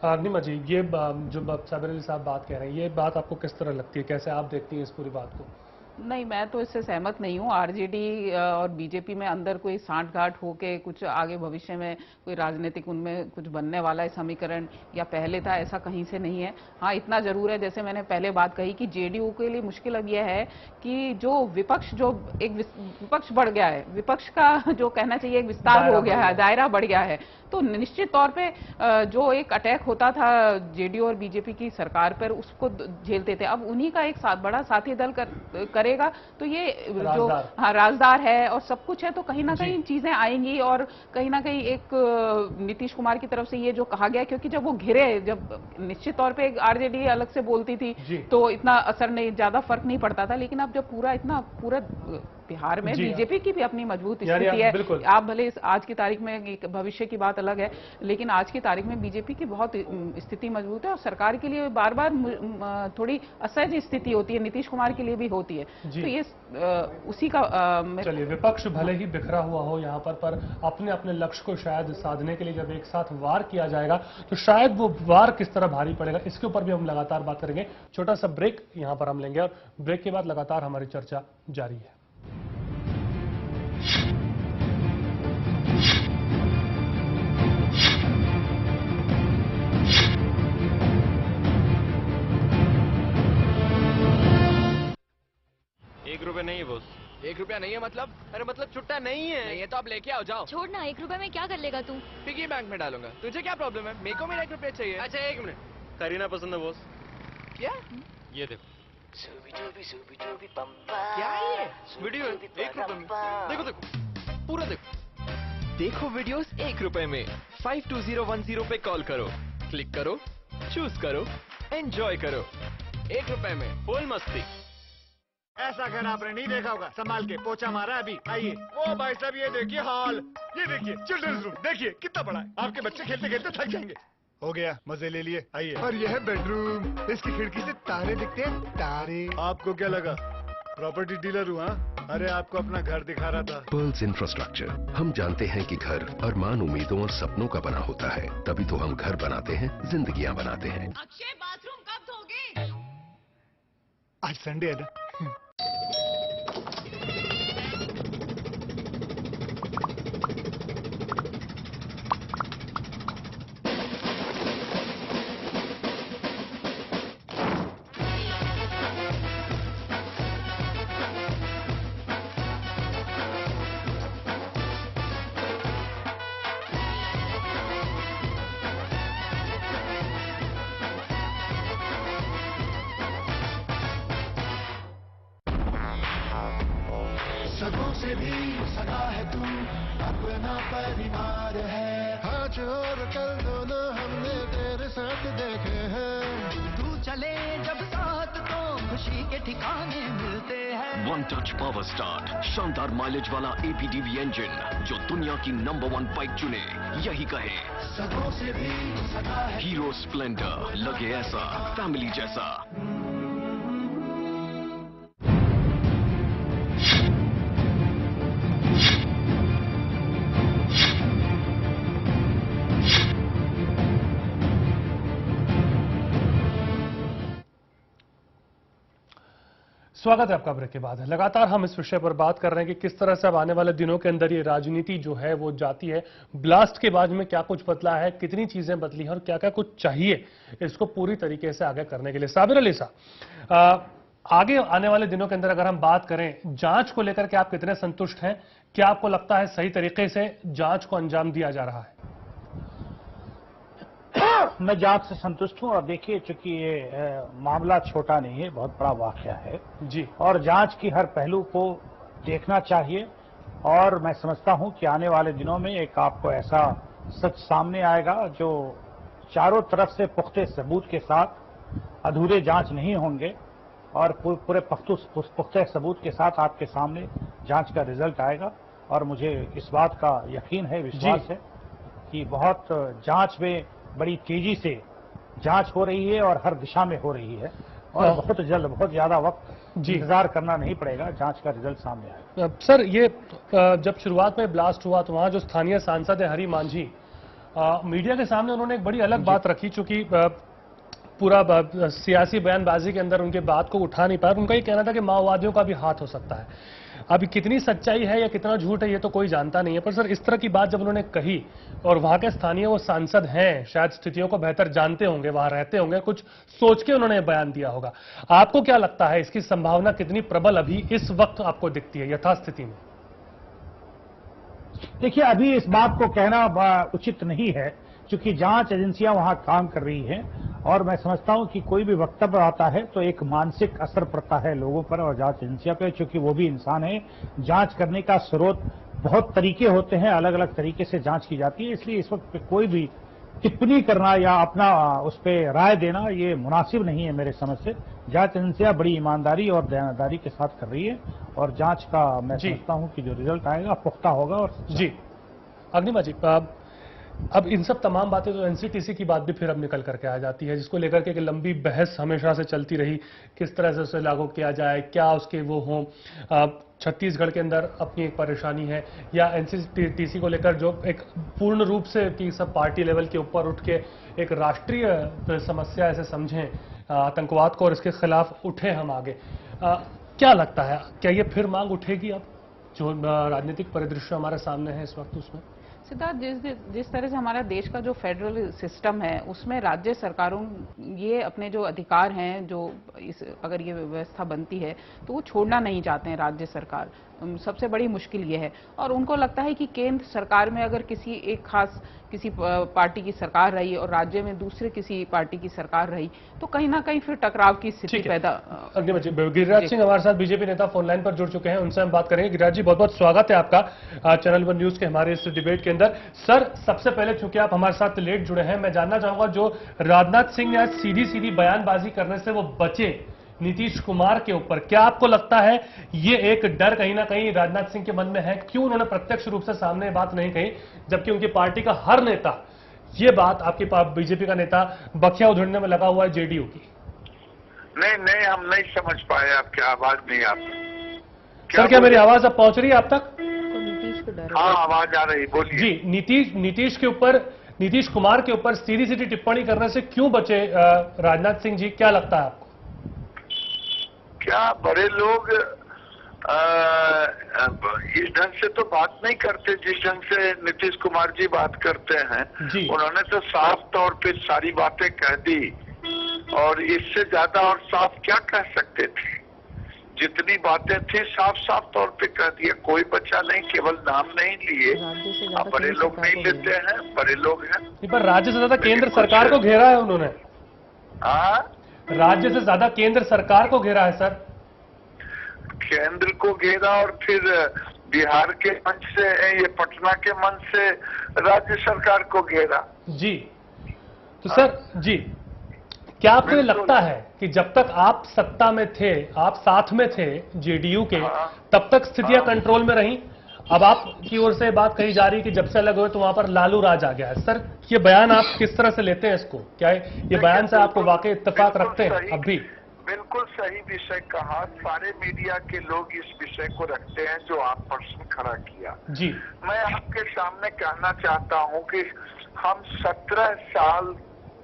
अग्निमा जी, ये जो साबिर अली साहब बात कह रहे हैं, ये बात आपको किस तरह लगती है, कैसे आप देखती हैं इस पूरी बात को? नहीं, मैं तो इससे सहमत नहीं हूँ। आरजेडी और बीजेपी में अंदर कोई सांठगांठ होके कुछ आगे भविष्य में कोई राजनीतिक उनमें कुछ बनने वाला है समीकरण या पहले था, ऐसा कहीं से नहीं है। हाँ, इतना जरूर है, जैसे मैंने पहले बात कही कि जेडीयू के लिए मुश्किल अब यह है कि जो विपक्ष, जो एक विपक्ष बढ़ गया है, विपक्ष का जो कहना चाहिए एक विस्तार हो गया है, दायरा बढ़ गया है, तो निश्चित तौर पे जो एक अटैक होता था जेडीयू और बीजेपी की सरकार पर, उसको झेलते थे। अब उन्हीं का एक बड़ा साथी दल करेगा तो ये जो हाँ राजदार है और सब कुछ है, तो कहीं ना कहीं चीजें आएंगी। और कहीं ना कहीं एक नीतीश कुमार की तरफ से ये जो कहा गया, क्योंकि जब वो घिरे, जब निश्चित तौर पे आरजेडी अलग से बोलती थी तो इतना असर नहीं, ज्यादा फर्क नहीं पड़ता था, लेकिन अब जब पूरा बिहार में बीजेपी की भी अपनी मजबूत स्थिति है। आप भले आज की तारीख में, भविष्य की बात अलग है, लेकिन आज की तारीख में बीजेपी की बहुत स्थिति मजबूत है और सरकार के लिए बार बार थोड़ी असहज स्थिति होती है, नीतीश कुमार के लिए भी होती है। तो ये उसी का चलिए, विपक्ष भले ही बिखरा हुआ हो यहाँ पर अपने अपने लक्ष्य को शायद साधने के लिए जब एक साथ वार किया जाएगा तो शायद वो वार किस तरह भारी पड़ेगा, इसके ऊपर भी हम लगातार बात करेंगे। छोटा सा ब्रेक यहाँ पर हम लेंगे और ब्रेक के बाद लगातार हमारी चर्चा जारी है। ₹1 नहीं है बॉस। ₹1 नहीं है मतलब? अरे मतलब छुट्टा नहीं है। नहीं है तो आप लेके आओ, जाओ। छोड़ ना, ₹1 में क्या कर लेगा तू? पिगी बैंक में डालूंगा। तुझे क्या प्रॉब्लम है? मेरे को मेरा ₹1 चाहिए। अच्छा 1 मिनट। करीना पसंद है बॉस। क्या? ये देखो। क्या है ये? वीडियो है ₹1 में। देखो देखो, पूरा देखो। देखो वीडियोस ₹1 में। 52010 पे कॉल करो, क्लिक करो, चूज करो, एंजॉय करो। ₹1 में फुल मस्ती। ऐसा घर आपने नहीं देखा होगा। संभाल के, पोछा मारा अभी। आइए। वो भाई साहब ये देखिए हॉल, ये देखिए चिल्ड्रंस रूम, देखिए कितना बड़ा है। आपके बच्चे खेलते खेलते थक जाएंगे। हो गया, मजे ले लिए। आइए। और यह है बेडरूम, इसकी खिड़की से तारे दिखते हैं, तारे। आपको क्या लगा प्रॉपर्टी डीलर हूँ? अरे आपको अपना घर दिखा रहा था। पर्ल्स इंफ्रास्ट्रक्चर, हम जानते हैं कि घर अरमान, उम्मीदों और सपनों का बना होता है, तभी तो हम घर बनाते हैं, जिंदगियां बनाते हैं। अक्षय, बाथरूम कब धोगे? आज संडे है ना। सगों से भी सगा है तू, अपना परिवार है। आज और कल दोनों हमने तेरे साथ देखे हैं। तू चले जब साथ तो खुशी के ठिकाने मिलते हैं। वन टच पावर स्टार्ट, शानदार माइलेज वाला APDV इंजन, जो दुनिया की नंबर 1 बाइक चुने, यही कहे। सगों से भी सगा है। हीरो स्प्लेंडर, लगे ऐसा फैमिली जैसा। स्वागत है आपका ब्रेक के बाद। लगातार हम इस विषय पर बात कर रहे हैं कि किस तरह से अब आने वाले दिनों के अंदर ये राजनीति जो है वो जाती है। ब्लास्ट के बाद में क्या कुछ बदला है, कितनी चीजें बदली हैं और क्या क्या कुछ चाहिए इसको पूरी तरीके से आगे करने के लिए। साबिर अली साहब, आगे आने वाले दिनों के अंदर अगर हम बात करें जांच को लेकर के आप कितने संतुष्ट हैं? क्या आपको लगता है सही तरीके से जांच को अंजाम दिया जा रहा है? मैं जांच से संतुष्ट हूं। और देखिए, चूंकि ये मामला छोटा नहीं है, बहुत बड़ा वाकया है जी, और जांच की हर पहलू को देखना चाहिए। और मैं समझता हूं कि आने वाले दिनों में एक आपको ऐसा सच सामने आएगा जो चारों तरफ से पुख्ते सबूत के साथ अधूरे जांच नहीं होंगे और पूरे पुख्ते सबूत के साथ आपके सामने जांच का रिजल्ट आएगा। और मुझे इस बात का यकीन है, विश्वास है कि बहुत जांच में बड़ी तेजी से जांच हो रही है और हर दिशा में हो रही है और बहुत जल्द, बहुत ज्यादा वक्त इंतजार करना नहीं पड़ेगा, जांच का रिजल्ट सामने आएगा। सर, ये जब शुरुआत में ब्लास्ट हुआ तो वहां जो स्थानीय सांसद है हरि मांझी, मीडिया के सामने उन्होंने एक बड़ी अलग बात रखी, चूंकि पूरा सियासी बयानबाजी के अंदर उनके बात को उठा नहीं पाया। उनका ये कहना था कि माओवादियों का भी हाथ हो सकता है। अभी कितनी सच्चाई है या कितना झूठ है ये तो कोई जानता नहीं है, पर सर इस तरह की बात जब उन्होंने कही और वहां के स्थानीय वो सांसद हैं, शायद स्थितियों को बेहतर जानते होंगे, वहां रहते होंगे, कुछ सोच के उन्होंने बयान दिया होगा। आपको क्या लगता है इसकी संभावना कितनी प्रबल अभी इस वक्त आपको दिखती है यथास्थिति में? देखिए, अभी इस बात को कहना उचित नहीं है क्योंकि जांच एजेंसियां वहां काम कर रही हैं और मैं समझता हूं कि कोई भी वक्तव्य आता है तो एक मानसिक असर पड़ता है लोगों पर और जांच एजेंसियों पर, क्योंकि वो भी इंसान है। जांच करने का स्रोत बहुत तरीके होते हैं, अलग अलग तरीके से जांच की जाती है, इसलिए इस वक्त कोई भी टिप्पणी करना या अपना उस पर राय देना ये मुनासिब नहीं है मेरे समझ से। जांच एजेंसियां बड़ी ईमानदारी और दयानदारी के साथ कर रही है और जांच का मैं समझता हूं कि जो रिजल्ट आएगा पुख्ता होगा। और जी अग्निमा जी, अब इन सब तमाम बातें तो एनसीटीसी की बात भी फिर अब निकल करके आ जाती है, जिसको लेकर के एक लंबी बहस हमेशा से चलती रही, किस तरह से उसे लागू किया जाए, क्या उसके वो हों। छत्तीसगढ़ के अंदर अपनी एक परेशानी है या एनसीटीसी को लेकर जो एक पूर्ण रूप से कि सब पार्टी लेवल के ऊपर उठ के एक राष्ट्रीय समस्या ऐसे समझें आतंकवाद को और इसके खिलाफ उठे हम आगे। क्या लगता है, क्या ये फिर मांग उठेगी अब जो राजनीतिक परिदृश्य हमारे सामने है इस वक्त उसमें? सिद्धार्थ, जिस तरह से हमारा देश का जो फेडरल सिस्टम है उसमें राज्य सरकारों ये अपने जो अधिकार हैं, जो अगर ये व्यवस्था बनती है तो वो छोड़ना नहीं चाहते हैं राज्य सरकार। सबसे बड़ी मुश्किल ये है और उनको लगता है कि केंद्र सरकार में अगर किसी एक खास किसी पार्टी की सरकार रही और राज्य में दूसरे किसी पार्टी की सरकार रही तो कहीं ना कहीं फिर टकराव की स्थिति पैदा। गिरिराज सिंह हमारे साथ बीजेपी नेता फोन लाइन पर जुड़ चुके हैं, उनसे हम बात करेंगे। गिरिराज जी, बहुत बहुत स्वागत है आपका चैनल वन न्यूज के हमारे इस डिबेट के अंदर। सर, सबसे पहले चूंकि आप हमारे साथ लेट जुड़े हैं, मैं जानना चाहूंगा जो राजनाथ सिंह ने आज सीधी सीधी बयानबाजी करने से वो बचे नीतीश कुमार के ऊपर, क्या आपको लगता है ये एक डर कहीं ना कहीं राजनाथ सिंह के मन में है? क्यों उन्होंने प्रत्यक्ष रूप से सामने बात नहीं कही जबकि उनकी पार्टी का हर नेता ये बात, आपकी बीजेपी का नेता बखिया उधेड़ने में लगा हुआ है जेडीयू की? नहीं, हम नहीं समझ पाए, आपकी आवाज नहीं आती। सर, क्या मेरी आवाज अब पहुंच रही है आप तक? हाँ, आवाज आ रही, बोलिए। जी, नीतीश के ऊपर, नीतीश कुमार के ऊपर सीधी सीधी टिप्पणी करने से क्यों बचे राजनाथ सिंह जी, क्या लगता है आपको? क्या बड़े लोग इस ढंग से तो बात नहीं करते जिस ढंग से नीतीश कुमार जी बात करते हैं। उन्होंने तो साफ तौर पे सारी बातें कह दी और इससे ज्यादा और साफ क्या कह सकते थे। जितनी बातें थी साफ साफ तौर पे कह दिया, कोई बचा नहीं, केवल नाम नहीं लिए। अब बड़े लोग नहीं लेते हैं, बड़े लोग हैं। पर राज्य से ज्यादा केंद्र सरकार को घेरा है उन्होंने। राज्य से ज्यादा केंद्र सरकार को घेरा है सर। केंद्र को घेरा और फिर बिहार के मंच से, ये पटना के मंच से राज्य सरकार को घेरा। जी, तो सर जी, क्या आपको ये लगता है कि जब तक आप सत्ता में थे, आप साथ में थे जेडीयू के, तब तक स्थितियां कंट्रोल में रहीं? अब आपकी ओर से बात कही जा रही है कि जब से अलग हुए तो वहां पर लालू राज आ गया है। सर, ये बयान आप किस तरह से लेते हैं इसको? क्या ये बयान से आपको वाकई इत्तेफाक रखते हैं अब भी? बिल्कुल सही विषय कहा, सारे मीडिया के लोग इस विषय को रखते हैं जो आप प्रश्न खड़ा किया। जी, मैं आपके सामने कहना चाहता हूं कि हम 17 साल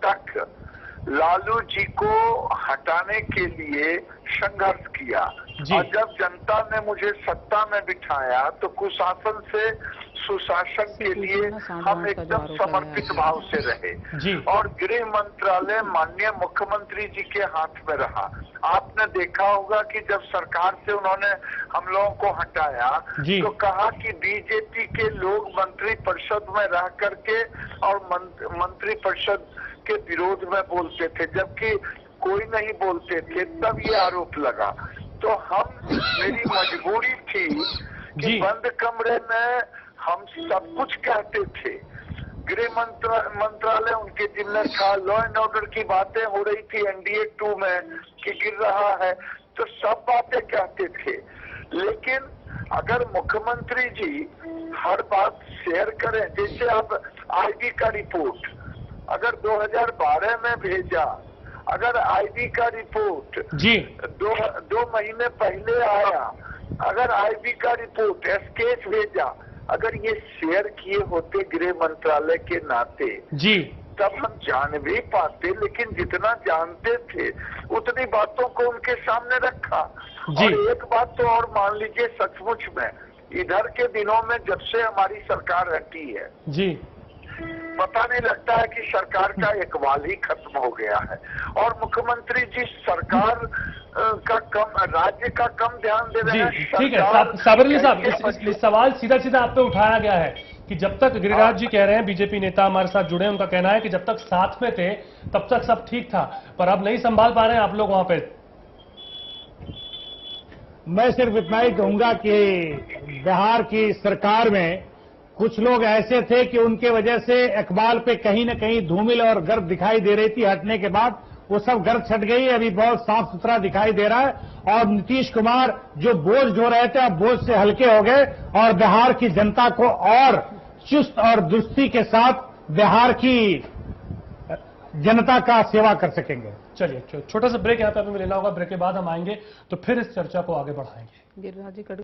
तक लालू जी को हटाने के लिए संघर्ष किया और जब जनता ने मुझे सत्ता में बिठाया तो कुशासन से सुशासन के लिए हम एकदम समर्पित भाव से रहे और गृह मंत्रालय माननीय मुख्यमंत्री जी के हाथ में रहा। आपने देखा होगा कि जब सरकार से उन्होंने हम लोगों को हटाया तो कहा कि बीजेपी के लोग मंत्री परिषद में रह करके और मंत्री परिषद के विरोध में बोलते थे जबकि कोई नहीं बोलते थे, तब ये आरोप लगा। तो मेरी मजबूरी थी कि बंद कमरे में हम सब कुछ कहते थे। गृह मंत्रालय उनके जिम्मे था, लॉ एंड ऑर्डर की बातें हो रही थी एनडीए 2 में कि गिर रहा है, तो सब बातें कहते थे। लेकिन अगर मुख्यमंत्री जी हर बात शेयर करें, जैसे अब आईबी का रिपोर्ट अगर 2012 में भेजा, अगर आईबी का रिपोर्ट जी 2 महीने पहले आया, अगर आईबी का रिपोर्ट एसकेएस भेजा, अगर ये शेयर किए होते गृह मंत्रालय के नाते जी, तब हम जान भी पाते। लेकिन जितना जानते थे उतनी बातों को उनके सामने रखा। और एक बात तो और मान लीजिए, सचमुच में इधर के दिनों में जब से हमारी सरकार हटी है जी, पता नहीं लगता है कि सरकार का इकबाल ही खत्म हो गया है। और मुख्यमंत्री जी सरकार का कम, राज्य का कम ध्यान दे रहे हैं। ठीक है साबरली साहब, इस सवाल सीधा सीधा आप पे उठाया गया है कि जब तक गिरिराज जी कह रहे हैं, बीजेपी नेता हमारे साथ जुड़े हैं, उनका कहना है कि जब तक साथ में थे तब तक सब ठीक था, पर अब नहीं संभाल पा रहे हैं आप लोग वहां पे। मैं सिर्फ इतना ही कहूंगा कि बिहार की सरकार में कुछ लोग ऐसे थे कि उनके वजह से इकबाल पे कहीं न कहीं धूमिल और गर्द दिखाई दे रही थी। हटने के बाद वो सब गर्द छट गई है, अभी बहुत साफ सुथरा दिखाई दे रहा है। और नीतीश कुमार जो बोझ ढो रहे थे, अब बोझ से हल्के हो गए और बिहार की जनता को और चुस्त और दुरुस्ती के साथ बिहार की जनता का सेवा कर सकेंगे। चलिए छोटा सा ब्रेक यहाँ पे हमें लेना होगा, ब्रेक के बाद हम आएंगे तो फिर इस चर्चा को आगे बढ़ाएंगे। गिरिराज जी कड़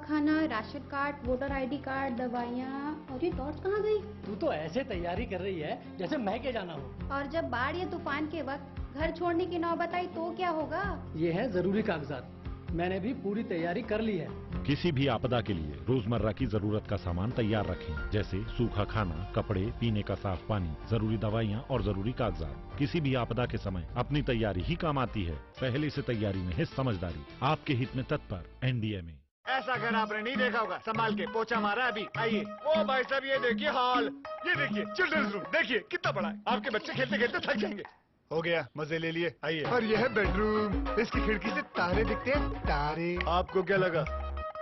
खाना, ration card, voter ID card, दवाइयाँ, और ये टॉर्च कहाँ गई? तू तो ऐसे तैयारी कर रही है जैसे मैं के जाना हो। और जब बाढ़ या तूफान के वक्त घर छोड़ने की नौबत आई तो क्या होगा? ये है जरूरी कागजात, मैंने भी पूरी तैयारी कर ली है। किसी भी आपदा के लिए रोजमर्रा की जरूरत का सामान तैयार रखें, जैसे सूखा खाना, कपड़े, पीने का साफ पानी, जरूरी दवाइयाँ और जरूरी कागजात। किसी भी आपदा के समय अपनी तैयारी ही काम आती है। पहले से तैयारी में है समझदारी। आपके हित में तत्पर एनडीए में। ऐसा घर आपने नहीं देखा होगा, संभाल के पोछा मारा अभी। आइए, ओ भाई साहब ये देखिए हॉल, ये देखिए चिल्ड्रंस रूम, देखिए कितना बड़ा है। आपके बच्चे खेलते खेलते थक जाएंगे। हो गया, मजे ले लिए। आइए, और ये है बेडरूम, इसकी खिड़की से तारे दिखते हैं, तारे। आपको क्या लगा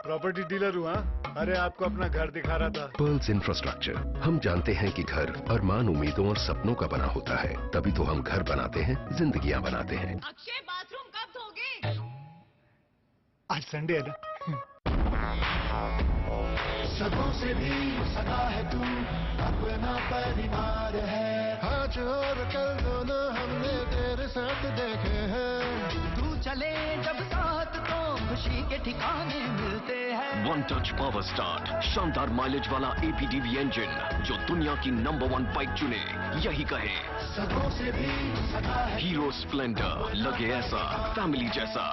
प्रॉपर्टी डीलर हुआ? अरे आपको अपना घर दिखा रहा था। Pearls infrastructure. हम जानते हैं कि घर अरमान, उम्मीदों और सपनों का बना होता है, तभी तो हम घर बनाते हैं, जिंदगियां बनाते हैं। अक्षय बाथरूम कब धोगे? आज संडे है ना। सगों से भी सगा है तू, अपना परिवार है। आज और कल दोनों हमने तेरे साथ देखे हैं। तू चले जब साथ तो खुशी के ठिकाने मिलते हैं। वन टच पावर स्टार्ट, शानदार माइलेज वाला एपीडीवी इंजन जो दुनिया की नंबर 1 बाइक चुने, यही कहे सगों से भी सगा है। हीरो स्प्लेंडर, लगे ऐसा फैमिली जैसा।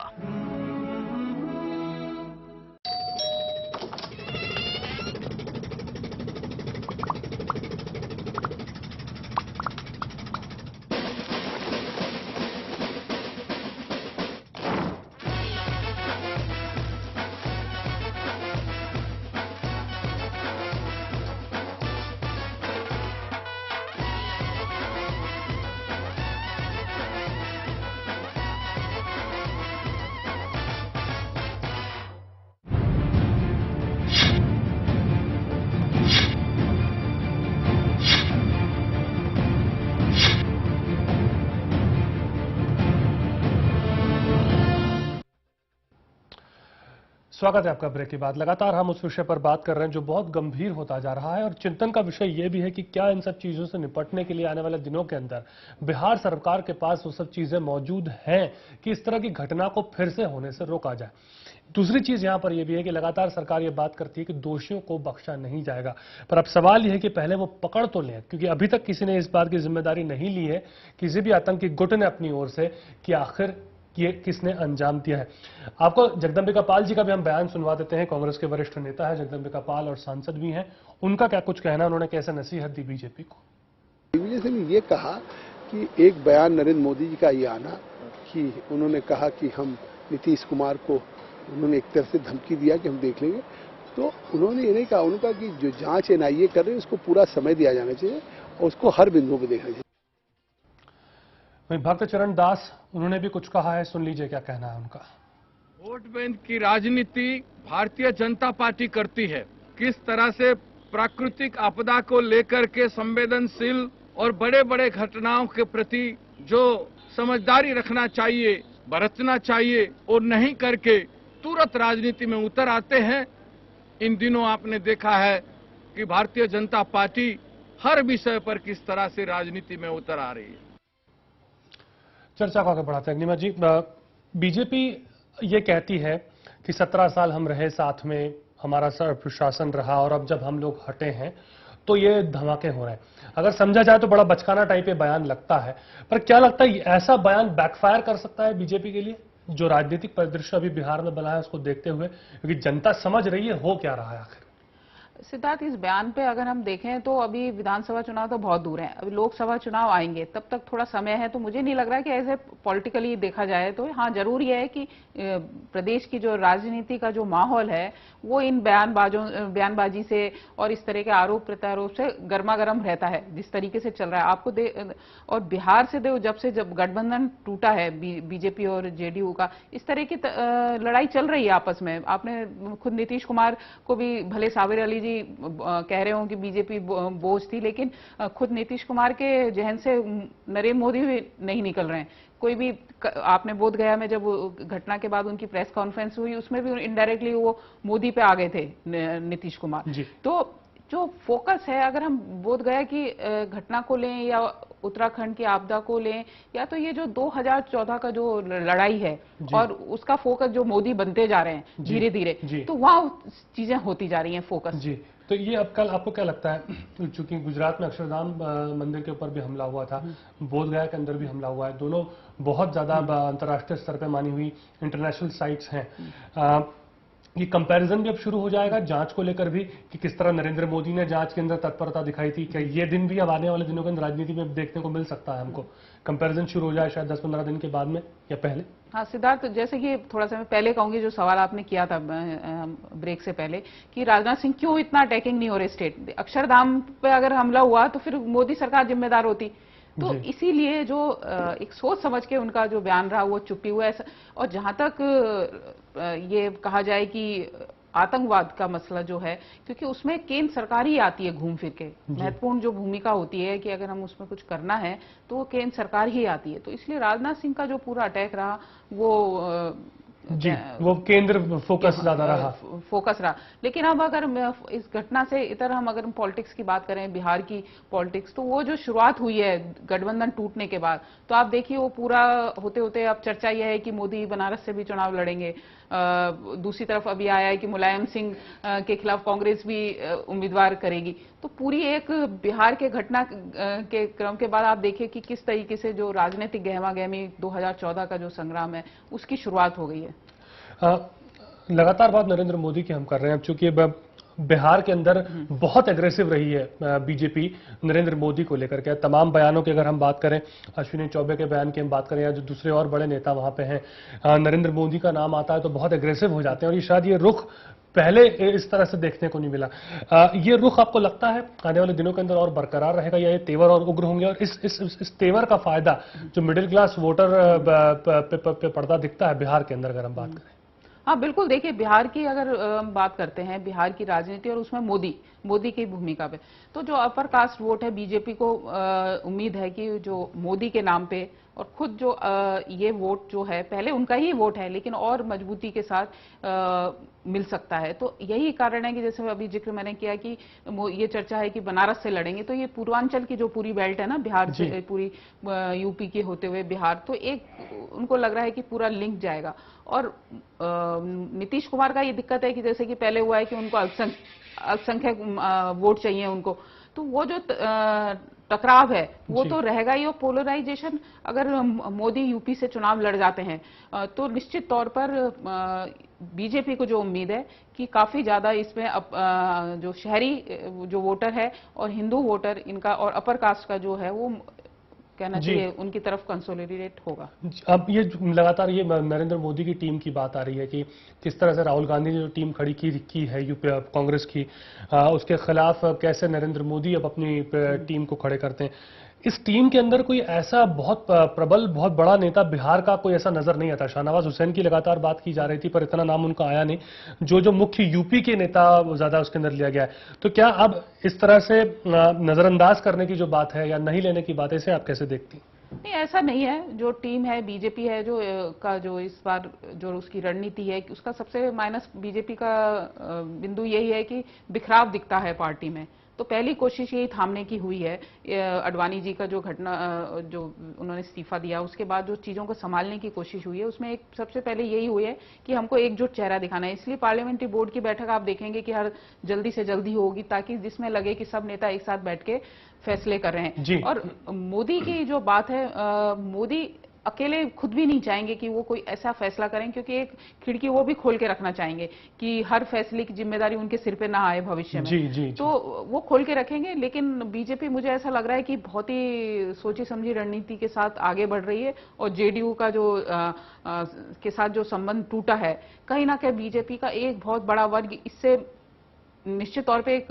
स्वागत है आपका ब्रेक के बाद। लगातार हम उस विषय पर बात कर रहे हैं जो बहुत गंभीर होता जा रहा है और चिंतन का विषय यह भी है कि क्या इन सब चीजों से निपटने के लिए आने वाले दिनों के अंदर बिहार सरकार के पास वो सब चीजें मौजूद हैं कि इस तरह की घटना को फिर से होने से रोका जाए। दूसरी चीज यहां पर यह भी है कि लगातार सरकार ये बात करती है कि दोषियों को बख्शा नहीं जाएगा, पर अब सवाल यह है कि पहले वो पकड़ तो लें, क्योंकि अभी तक किसी ने इस बात की जिम्मेदारी नहीं ली है, किसी भी आतंकी गुट ने अपनी ओर से, कि आखिर ये किसने अंजाम दिया है। आपको जगदम्बिका पाल जी का भी हम बयान सुनवा देते हैं। कांग्रेस के वरिष्ठ नेता है जगदम्बिका पाल और सांसद भी हैं, उनका क्या कुछ कहना, उन्होंने कैसे नसीहत दी बीजेपी को। दिग्विजय सिंह ने ये कहा कि एक बयान नरेंद्र मोदी जी का ये आना कि उन्होंने कहा कि हम नीतीश कुमार को उन्होंने एक तरह से धमकी दिया कि हम देख लेंगे, तो उन्होंने ये नहीं कहा, उन्होंने कहा कि जो जांच एनआईए कर रहे हैं उसको पूरा समय दिया जाना चाहिए और उसको हर बिंदु पर देखना चाहिए। वहीं भक्त चरण दास, उन्होंने भी कुछ कहा है, सुन लीजिए क्या कहना है उनका। वोट बैंक की राजनीति भारतीय जनता पार्टी करती है। किस तरह से प्राकृतिक आपदा को लेकर के संवेदनशील और बड़े बड़े घटनाओं के प्रति जो समझदारी रखना चाहिए, बरतना चाहिए, और नहीं करके तुरंत राजनीति में उतर आते हैं। इन दिनों आपने देखा है कि भारतीय जनता पार्टी हर विषय पर किस तरह से राजनीति में उतर आ रही है। चर्चा को आगे बढ़ाते हैं। अग्निमा जी, बीजेपी ये कहती है कि 17 साल हम रहे साथ में, हमारा प्रशासन रहा, और अब जब हम लोग हटे हैं तो ये धमाके हो रहे हैं। अगर समझा जाए तो बड़ा बचकाना टाइप ये बयान लगता है, पर क्या लगता है ऐसा बयान बैकफायर कर सकता है बीजेपी के लिए, जो राजनीतिक परिदृश्य अभी बिहार में बना है उसको देखते हुए, क्योंकि जनता समझ रही है हो क्या रहा है आखिर। सिद्धार्थ, इस बयान पे अगर हम देखें तो अभी विधानसभा चुनाव तो बहुत दूर है, अभी लोकसभा चुनाव आएंगे, तब तक थोड़ा समय है। तो मुझे नहीं लग रहा है कि ऐसे पॉलिटिकली देखा जाए तो हाँ, जरूर यह है कि प्रदेश की जो राजनीति का जो माहौल है वो इन बयानबाजी से और इस तरह के आरोप प्रत्यारोप से गर्मा गर्म रहता है, जिस तरीके से चल रहा है। आपको और बिहार से जब गठबंधन टूटा है बीजेपी और जेडीयू का, इस तरह की लड़ाई चल रही है आपस में। आपने खुद नीतीश कुमार को भी, भले साबिर अली कह रहे हो कि बीजेपी बोझ थी, लेकिन खुद नीतीश कुमार के जहन से नरेंद्र मोदी भी नहीं निकल रहे हैं। कोई भी, आपने बोध गया में जब घटना के बाद उनकी प्रेस कॉन्फ्रेंस हुई, उसमें भी इनडायरेक्टली वो मोदी पे आ गए थे नीतीश कुमार। तो जो फोकस है, अगर हम बोध गया की घटना को लें या उत्तराखंड की आपदा को लें, या तो ये जो 2014 का जो लड़ाई है और उसका फोकस जो मोदी बनते जा रहे हैं धीरे धीरे, तो वहां चीजें होती जा रही हैं फोकस। जी, तो ये अब कल आपको क्या लगता है, चूंकि गुजरात में अक्षरधाम मंदिर के ऊपर भी हमला हुआ था, बोधगया के अंदर भी हमला हुआ है, दोनों बहुत ज्यादा अंतर्राष्ट्रीय स्तर पर मानी हुई इंटरनेशनल साइट्स हैं, ये कंपैरिजन भी अब शुरू हो जाएगा जांच को लेकर भी, कि किस तरह नरेंद्र मोदी ने जांच के अंदर तत्परता दिखाई थी, क्या ये दिन भी अब आने वाले दिनों के अंदर राजनीति में देखने को मिल सकता है हमको? कंपैरिजन शुरू हो जाए शायद 10-15 दिन के बाद में या पहले? हाँ सिद्धार्थ, जैसे कि थोड़ा सा मैं पहले कहूंगी, जो सवाल आपने किया था ब्रेक से पहले कि राजनाथ सिंह क्यों इतना अटैकिंग नहीं हो रहे स्टेट, अक्षरधाम पे अगर हमला हुआ तो फिर मोदी सरकार जिम्मेदार होती। तो इसीलिए जो एक सोच समझ के उनका जो बयान रहा वो चुप्पी हुआ है। और जहां तक ये कहा जाए कि आतंकवाद का मसला जो है, क्योंकि उसमें केंद्र सरकार ही आती है घूम फिर के, महत्वपूर्ण जो भूमिका होती है कि अगर हम उसमें कुछ करना है तो वो केंद्र सरकार ही आती है। तो इसलिए राजनाथ सिंह का जो पूरा अटैक रहा वो केंद्र फोकस ज्यादा रहा, लेकिन अब अगर इस घटना से इतर हम अगर पॉलिटिक्स की बात करें, बिहार की पॉलिटिक्स, तो वो जो शुरुआत हुई है गठबंधन टूटने के बाद, तो आप देखिए वो पूरा होते होते अब चर्चा यह है कि मोदी बनारस से भी चुनाव लड़ेंगे। दूसरी तरफ अभी आया है कि मुलायम सिंह के खिलाफ कांग्रेस भी उम्मीदवार करेगी। तो पूरी एक बिहार के घटना के क्रम के बाद आप देखिए कि किस तरीके से जो राजनीतिक गहमा गहमी 2014 का जो संग्राम है उसकी शुरुआत हो गई है। लगातार बात नरेंद्र मोदी की हम कर रहे हैं, अब चूंकि बिहार के अंदर बहुत एग्रेसिव रही है बीजेपी नरेंद्र मोदी को लेकर के। तमाम बयानों की अगर हम बात करें, अश्विनी चौबे के बयान की हम बात करें या जो दूसरे और बड़े नेता वहां पे हैं, नरेंद्र मोदी का नाम आता है तो बहुत एग्रेसिव हो जाते हैं, और ये शायद ये रुख पहले इस तरह से देखने को नहीं मिला। ये रुख आपको लगता है आने वाले दिनों के अंदर और बरकरार रहेगा, या ये तेवर और उग्र होंगे? और इस तेवर का फायदा जो मिडिल क्लास वोटर पे पड़ता दिखता है बिहार के अंदर, अगर हम बात करें? हाँ बिल्कुल, देखिए बिहार की अगर बात करते हैं, बिहार की राजनीति और उसमें मोदी की भूमिका पे, तो जो अपर कास्ट वोट है बीजेपी को उम्मीद है कि जो मोदी के नाम पे, और खुद जो ये वोट जो है पहले उनका ही वोट है लेकिन और मजबूती के साथ मिल सकता है। तो यही कारण है कि जैसे अभी जिक्र मैंने किया कि ये चर्चा है कि बनारस से लड़ेंगे, तो ये पूर्वांचल की जो पूरी बेल्ट है ना, बिहार से पूरी यूपी के होते हुए बिहार, तो एक उनको लग रहा है कि पूरा लिंक जाएगा। और नीतीश कुमार का ये दिक्कत है कि जैसे कि पहले हुआ है कि उनको अल्पसंख्यक वोट चाहिए उनको, तो वो जो टकराव है वो तो रहेगा ही। और पोलराइजेशन, अगर मोदी यूपी से चुनाव लड़ जाते हैं तो निश्चित तौर पर बीजेपी को जो उम्मीद है कि काफी ज्यादा इसमें जो शहरी जो वोटर है और हिंदू वोटर इनका और अपर कास्ट का जो है वो कहना चाहिए उनकी तरफ कंसोलिडेट होगा। अब ये लगातार ये नरेंद्र मोदी की टीम की बात आ रही है कि किस तरह से राहुल गांधी ने जो टीम खड़ी की है यूपी कांग्रेस की, उसके खिलाफ कैसे नरेंद्र मोदी अब अपनी टीम को खड़े करते हैं। इस टीम के अंदर कोई ऐसा बहुत प्रबल, बहुत बड़ा नेता बिहार का कोई ऐसा नजर नहीं आता। शाहनवाज हुसैन की लगातार बात की जा रही थी, पर इतना नाम उनका आया नहीं। जो मुख्य यूपी के नेता ज्यादा उसके अंदर लिया गया है। तो क्या अब इस तरह से नजरअंदाज करने की जो बात है या नहीं लेने की बात है, इसे आप कैसे देखती? नहीं, ऐसा नहीं है। जो टीम है बीजेपी है जो इस बार जो उसकी रणनीति है, उसका सबसे माइनस बीजेपी का बिंदु यही है कि बिखराव दिखता है पार्टी में। तो पहली कोशिश यही थामने की हुई है। अडवाणी जी का जो घटना, जो उन्होंने इस्तीफा दिया, उसके बाद जो चीजों को संभालने की कोशिश हुई है, उसमें एक सबसे पहले यही हुई है कि हमको एकजुट चेहरा दिखाना है। इसलिए पार्लियामेंट्री बोर्ड की बैठक आप देखेंगे कि हर जल्दी से जल्दी होगी, ताकि जिसमें लगे कि सब नेता एक साथ बैठ के फैसले कर रहे हैं। और मोदी की जो बात है, मोदी अकेले खुद भी नहीं चाहेंगे कि वो कोई ऐसा फैसला करें, क्योंकि एक खिड़की वो भी खोल के रखना चाहेंगे कि हर फैसले की जिम्मेदारी उनके सिर पे ना आए भविष्य में। तो वो खोल के रखेंगे। लेकिन बीजेपी, मुझे ऐसा लग रहा है कि बहुत ही सोची समझी रणनीति के साथ आगे बढ़ रही है। और जेडीयू का जो के साथ जो संबंध टूटा है, कहीं ना कहीं बीजेपी का एक बहुत बड़ा वर्ग इससे निश्चित तौर पे, एक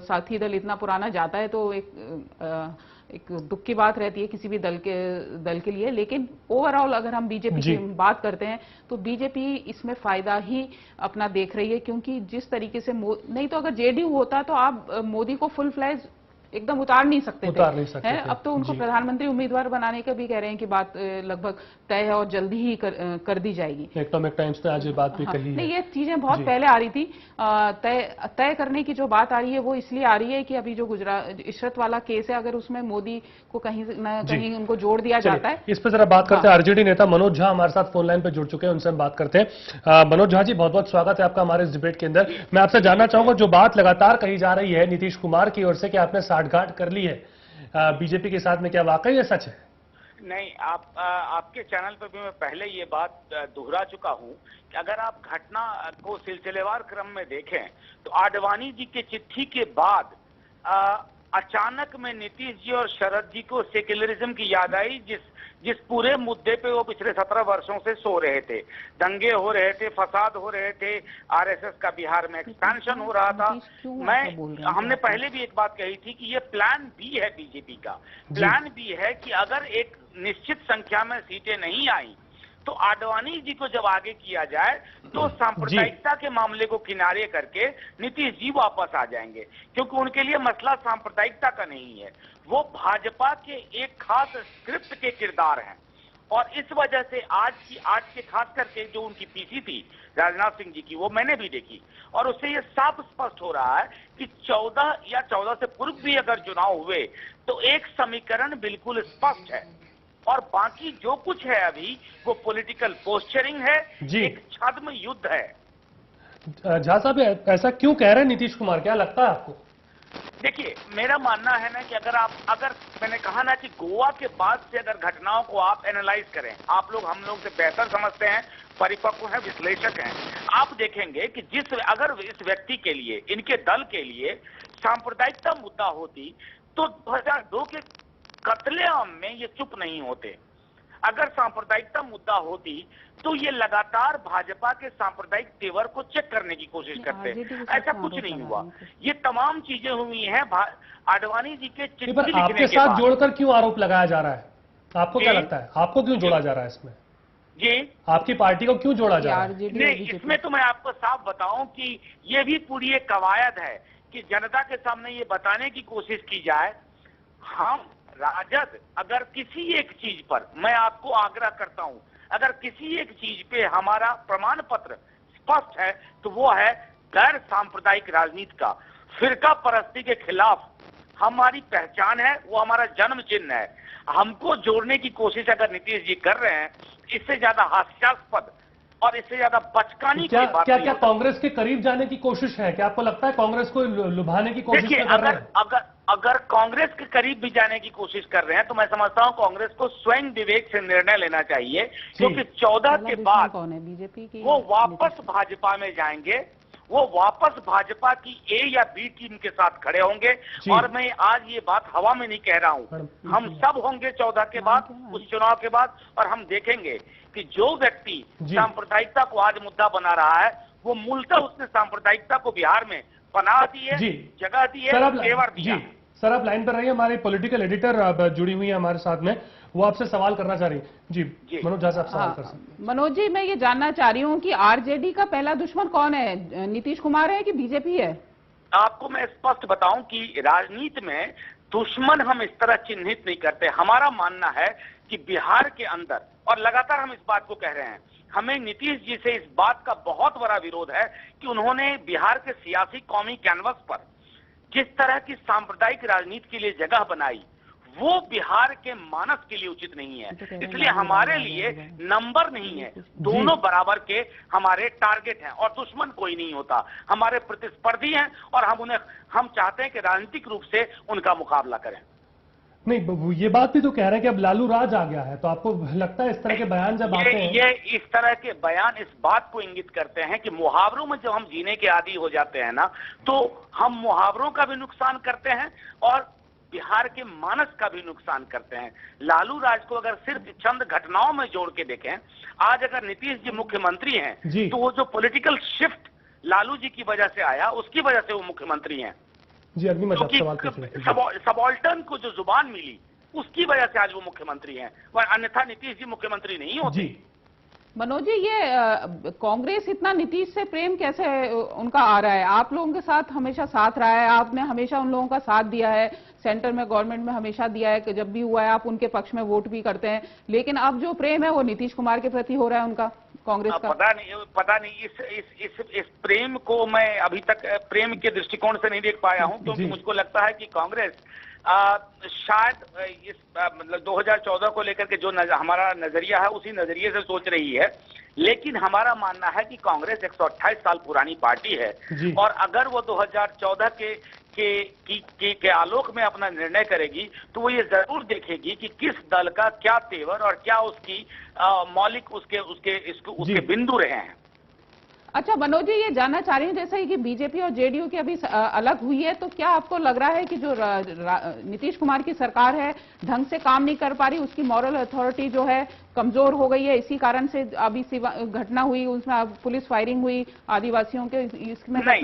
साथी दल इतना पुराना जाता है तो एक दुख की बात रहती है किसी भी दल के लिए। लेकिन ओवरऑल अगर हम बीजेपी की बात करते हैं तो बीजेपी इसमें फायदा ही अपना देख रही है, क्योंकि जिस तरीके से नहीं तो अगर जेडीयू होता तो आप मोदी को फुल फ्लैज एकदम उतार नहीं सकते थे। अब तो उनको प्रधानमंत्री उम्मीदवार बनाने का भी कह रहे हैं कि बात लगभग तय है और जल्दी ही कर दी जाएगी। इकोनॉमिक टाइम्स ने आज ये बात भी कही। नहीं, ये चीजें बहुत पहले आ रही थी। तय करने की जो बात आ रही है वो इसलिए आ रही है कि अभी जो गुजरात इशरत वाला केस है, अगर उसमें मोदी को कहीं न कहीं उनको जोड़ दिया जाता है। इस पर जरा बात करते हैं। आरजेडी नेता मनोज झा हमारे साथ फोन लाइन पे जुड़ चुके हैं, उनसे हम बात करते हैं। मनोज झा जी, बहुत बहुत स्वागत है आपका हमारे इस डिबेट के अंदर। मैं आपसे जानना चाहूंगा, जो बात लगातार कही जा रही है नीतीश कुमार की ओर से कि आपने साठगांठ कर ली है बीजेपी के साथ में, क्या वाकई ये सच है? नहीं, आपके चैनल पर भी मैं पहले ये बात दोहरा चुका हूं कि अगर आप घटना को सिलसिलेवार क्रम में देखें तो आडवाणी जी की चिट्ठी के बाद अचानक में नीतीश जी और शरद जी को सेक्युलरिज्म की याद आई, जिस पूरे मुद्दे पे वो पिछले 17 वर्षों से सो रहे थे। दंगे हो रहे थे, फसाद हो रहे थे, आरएसएस का बिहार में एक्सपेंशन हो रहा था। हमने पहले भी एक बात कही थी कि ये प्लान बी है बीजेपी का। प्लान बी है कि अगर एक निश्चित संख्या में सीटें नहीं आई तो आडवाणी जी को जब आगे किया जाए तो सांप्रदायिकता के मामले को किनारे करके नीतीश जी वापस आ जाएंगे, क्योंकि उनके लिए मसला सांप्रदायिकता का नहीं है, वो भाजपा के एक खास स्क्रिप्ट के किरदार हैं। और इस वजह से आज के खास करके जो उनकी पीसी थी राजनाथ सिंह जी की, वो मैंने भी देखी और उससे ये साफ स्पष्ट हो रहा है कि 14 या 14 से पूर्व भी अगर चुनाव हुए तो एक समीकरण बिल्कुल स्पष्ट है, और बाकी जो कुछ है अभी वो पॉलिटिकल पोस्चरिंग है, एक छद्म युद्ध है। झा साहब, ऐसा क्यों कह रहे हैं नीतीश कुमार, क्या लगता है आपको? देखिए, मेरा मानना है ना कि अगर मैंने कहा ना कि गोवा के बाद से अगर घटनाओं को आप एनालाइज करें, आप लोग हम लोग से बेहतर समझते हैं, परिपक्व हैं, विश्लेषक हैं, आप देखेंगे कि अगर इस व्यक्ति के लिए, इनके दल के लिए सांप्रदायिकता मुद्दा होती तो 2002 के कत्लेआम में ये चुप नहीं होते। अगर सांप्रदायिकता मुद्दा होती तो ये लगातार भाजपा के सांप्रदायिक तेवर को चेक करने की कोशिश करते। ऐसा कुछ नहीं हुआ। ये तमाम चीजें हुई हैं आडवाणी जी के चिट्ठी लिखने के बाद। आपके साथ जोड़कर क्यों आरोप लगाया जा रहा है? आपको क्या लगता है, आपको क्यों जोड़ा जा रहा है इसमें? जी, आपकी पार्टी को क्यों जोड़ा जा रहा है? नहीं, इसमें तो मैं आपको साफ बताऊं कि ये भी पूरी एक कवायद है कि जनता के सामने ये बताने की कोशिश की जाए, हम राजद अगर किसी एक चीज पर, मैं आपको आग्रह करता हूं, अगर किसी एक चीज पे हमारा प्रमाण पत्र स्पष्ट है तो वो है गैर सांप्रदायिक राजनीति का, फिरका परस्ती के खिलाफ हमारी पहचान है, वो हमारा जन्म चिन्ह है। हमको जोड़ने की कोशिश अगर नीतीश जी कर रहे हैं, इससे ज्यादा हास्यास्पद और इससे ज्यादा बचकानी की बात नहीं। क्या कांग्रेस के करीब जाने की कोशिश है? क्या आपको लगता है कांग्रेस को लुभाने की कोशिश कर रहे हैं? अगर कांग्रेस के करीब भी जाने की कोशिश कर रहे हैं तो मैं समझता हूं कांग्रेस को स्वयं विवेक से निर्णय लेना चाहिए, क्योंकि 14 के बाद वो वापस भाजपा में जाएंगे, वो वापस भाजपा की ए या बी टीम के साथ खड़े होंगे। और मैं आज ये बात हवा में नहीं कह रहा हूं, हम सब होंगे 14 के बाद, उस चुनाव के बाद, और हम देखेंगे कि जो व्यक्ति सांप्रदायिकता को आज मुद्दा बना रहा है वो मूलतः उसने सांप्रदायिकता को बिहार में पनाह दी है, जगह दी है, तेवर दिया। सर आप लाइन पर रहिए, हमारे पॉलिटिकल एडिटर जुड़ी हुई है हमारे साथ में, वो आपसे सवाल करना चाह रही है। जी मनोज झा से आप सवाल कर सकते हैं। मनोज जी, मैं ये जानना चाह रही हूँ कि आरजेडी का पहला दुश्मन कौन है, नीतीश कुमार है कि बीजेपी है? आपको मैं स्पष्ट बताऊं कि राजनीति में दुश्मन हम इस तरह चिन्हित नहीं करते। हमारा मानना है कि बिहार के अंदर, और लगातार हम इस बात को कह रहे हैं, हमें नीतीश जी से इस बात का बहुत बड़ा विरोध है कि उन्होंने बिहार के सियासी कौमी कैनवस पर जिस तरह की सांप्रदायिक राजनीति के लिए जगह बनाई, वो बिहार के मानस के लिए उचित नहीं है। इसलिए हमारे लिए नंबर नहीं है, दोनों बराबर के हमारे टारगेट हैं और दुश्मन कोई नहीं होता, हमारे प्रतिस्पर्धी हैं और हम चाहते हैं कि राजनीतिक रूप से उनका मुकाबला करें। नहीं, ये बात भी तो कह रहे हैं कि अब लालू राज आ गया है, तो आपको लगता है इस तरह के बयान जब आते हैं? ये इस तरह के बयान इस बात को इंगित करते हैं कि मुहावरों में जब हम जीने के आदी हो जाते हैं ना, तो हम मुहावरों का भी नुकसान करते हैं और बिहार के मानस का भी नुकसान करते हैं। लालू राज को अगर सिर्फ चंद घटनाओं में जोड़ के देखें, आज अगर नीतीश जी मुख्यमंत्री हैं तो वो जो पॉलिटिकल शिफ्ट लालू जी की वजह से आया, उसकी वजह से वो मुख्यमंत्री हैं। जी अग्निमत सबाल्टर्न को जो जुबान मिली, उसकी वजह से आज वो मुख्यमंत्री हैं, वह अन्यथा नीतीश जी मुख्यमंत्री नहीं होते। मनोज जी, ये कांग्रेस इतना नीतीश से प्रेम कैसे उनका आ रहा है? आप लोगों के साथ हमेशा साथ रहा है, आपने हमेशा उन लोगों का साथ दिया है, सेंटर में गवर्नमेंट में हमेशा दिया है कि जब भी हुआ है आप उनके पक्ष में वोट भी करते हैं, लेकिन अब जो प्रेम है वो नीतीश कुमार के प्रति हो रहा है उनका, कांग्रेस का। पता नहीं इस प्रेम को मैं अभी तक प्रेम के दृष्टिकोण से नहीं देख पाया हूं, क्योंकि मुझको लगता है कि कांग्रेस शायद इस मतलब 2014 को लेकर के जो हमारा नजरिया है उसी नजरिए से सोच रही है, लेकिन हमारा मानना है कि कांग्रेस 128 साल पुरानी पार्टी है और अगर वो 2014 के आलोक में अपना निर्णय करेगी तो वो ये जरूर देखेगी कि किस दल का क्या तेवर और क्या उसकी मौलिक उसके बिंदु रहे हैं। अच्छा मनोज जी, ये जानना चाह रही हूँ जैसे कि बीजेपी और जेडीयू की अभी अलग हुई है, तो क्या आपको लग रहा है कि जो नीतीश कुमार की सरकार है ढंग से काम नहीं कर पा रही, उसकी मॉरल अथॉरिटी जो है कमजोर हो गई है, इसी कारण से अभी घटना हुई, उसमें पुलिस फायरिंग हुई आदिवासियों के, इसमें नहीं,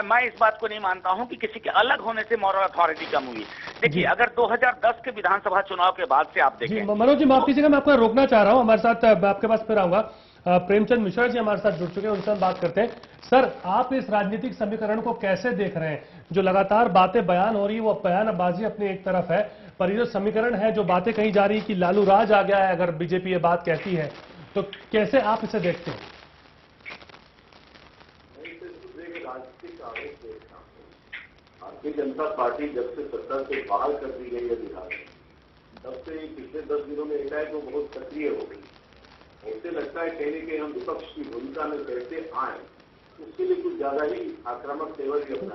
मैं इस बात को नहीं मानता हूं कि किसी के अलग होने से मॉरल अथॉरिटी कम हुई। देखिए, अगर 2010 के विधानसभा चुनाव के बाद से आप देखें। मनोज जी माफ कीजिएगा, मैं आपको रोकना चाह रहा हूं, हमारे साथ आपके पास फिर आऊंगा। प्रेमचंद मिश्रा जी हमारे साथ जुड़ चुके हैं, उनसे हम बात करते हैं। सर, आप इस राजनीतिक समीकरण को कैसे देख रहे हैं? जो लगातार बातें बयान हो रही है वो बयानबाजी अपनी एक तरफ है, पर ये जो समीकरण है, जो बातें कही जा रही है कि लालू राज आ गया है, अगर बीजेपी ये बात कहती है, तो कैसे आप इसे देखते हैं? भारतीय जनता पार्टी जब से सत्ता से बाहर कर दी गई है बिहार में, तब से पिछले 10 दिनों में एकाएक वो बहुत सक्रिय हो गई। मुझे लगता है कहीं न कहीं हम विपक्ष की भूमिका में कैसे आए, उसके लिए कुछ ज्यादा ही आक्रामक तेवर की अपना।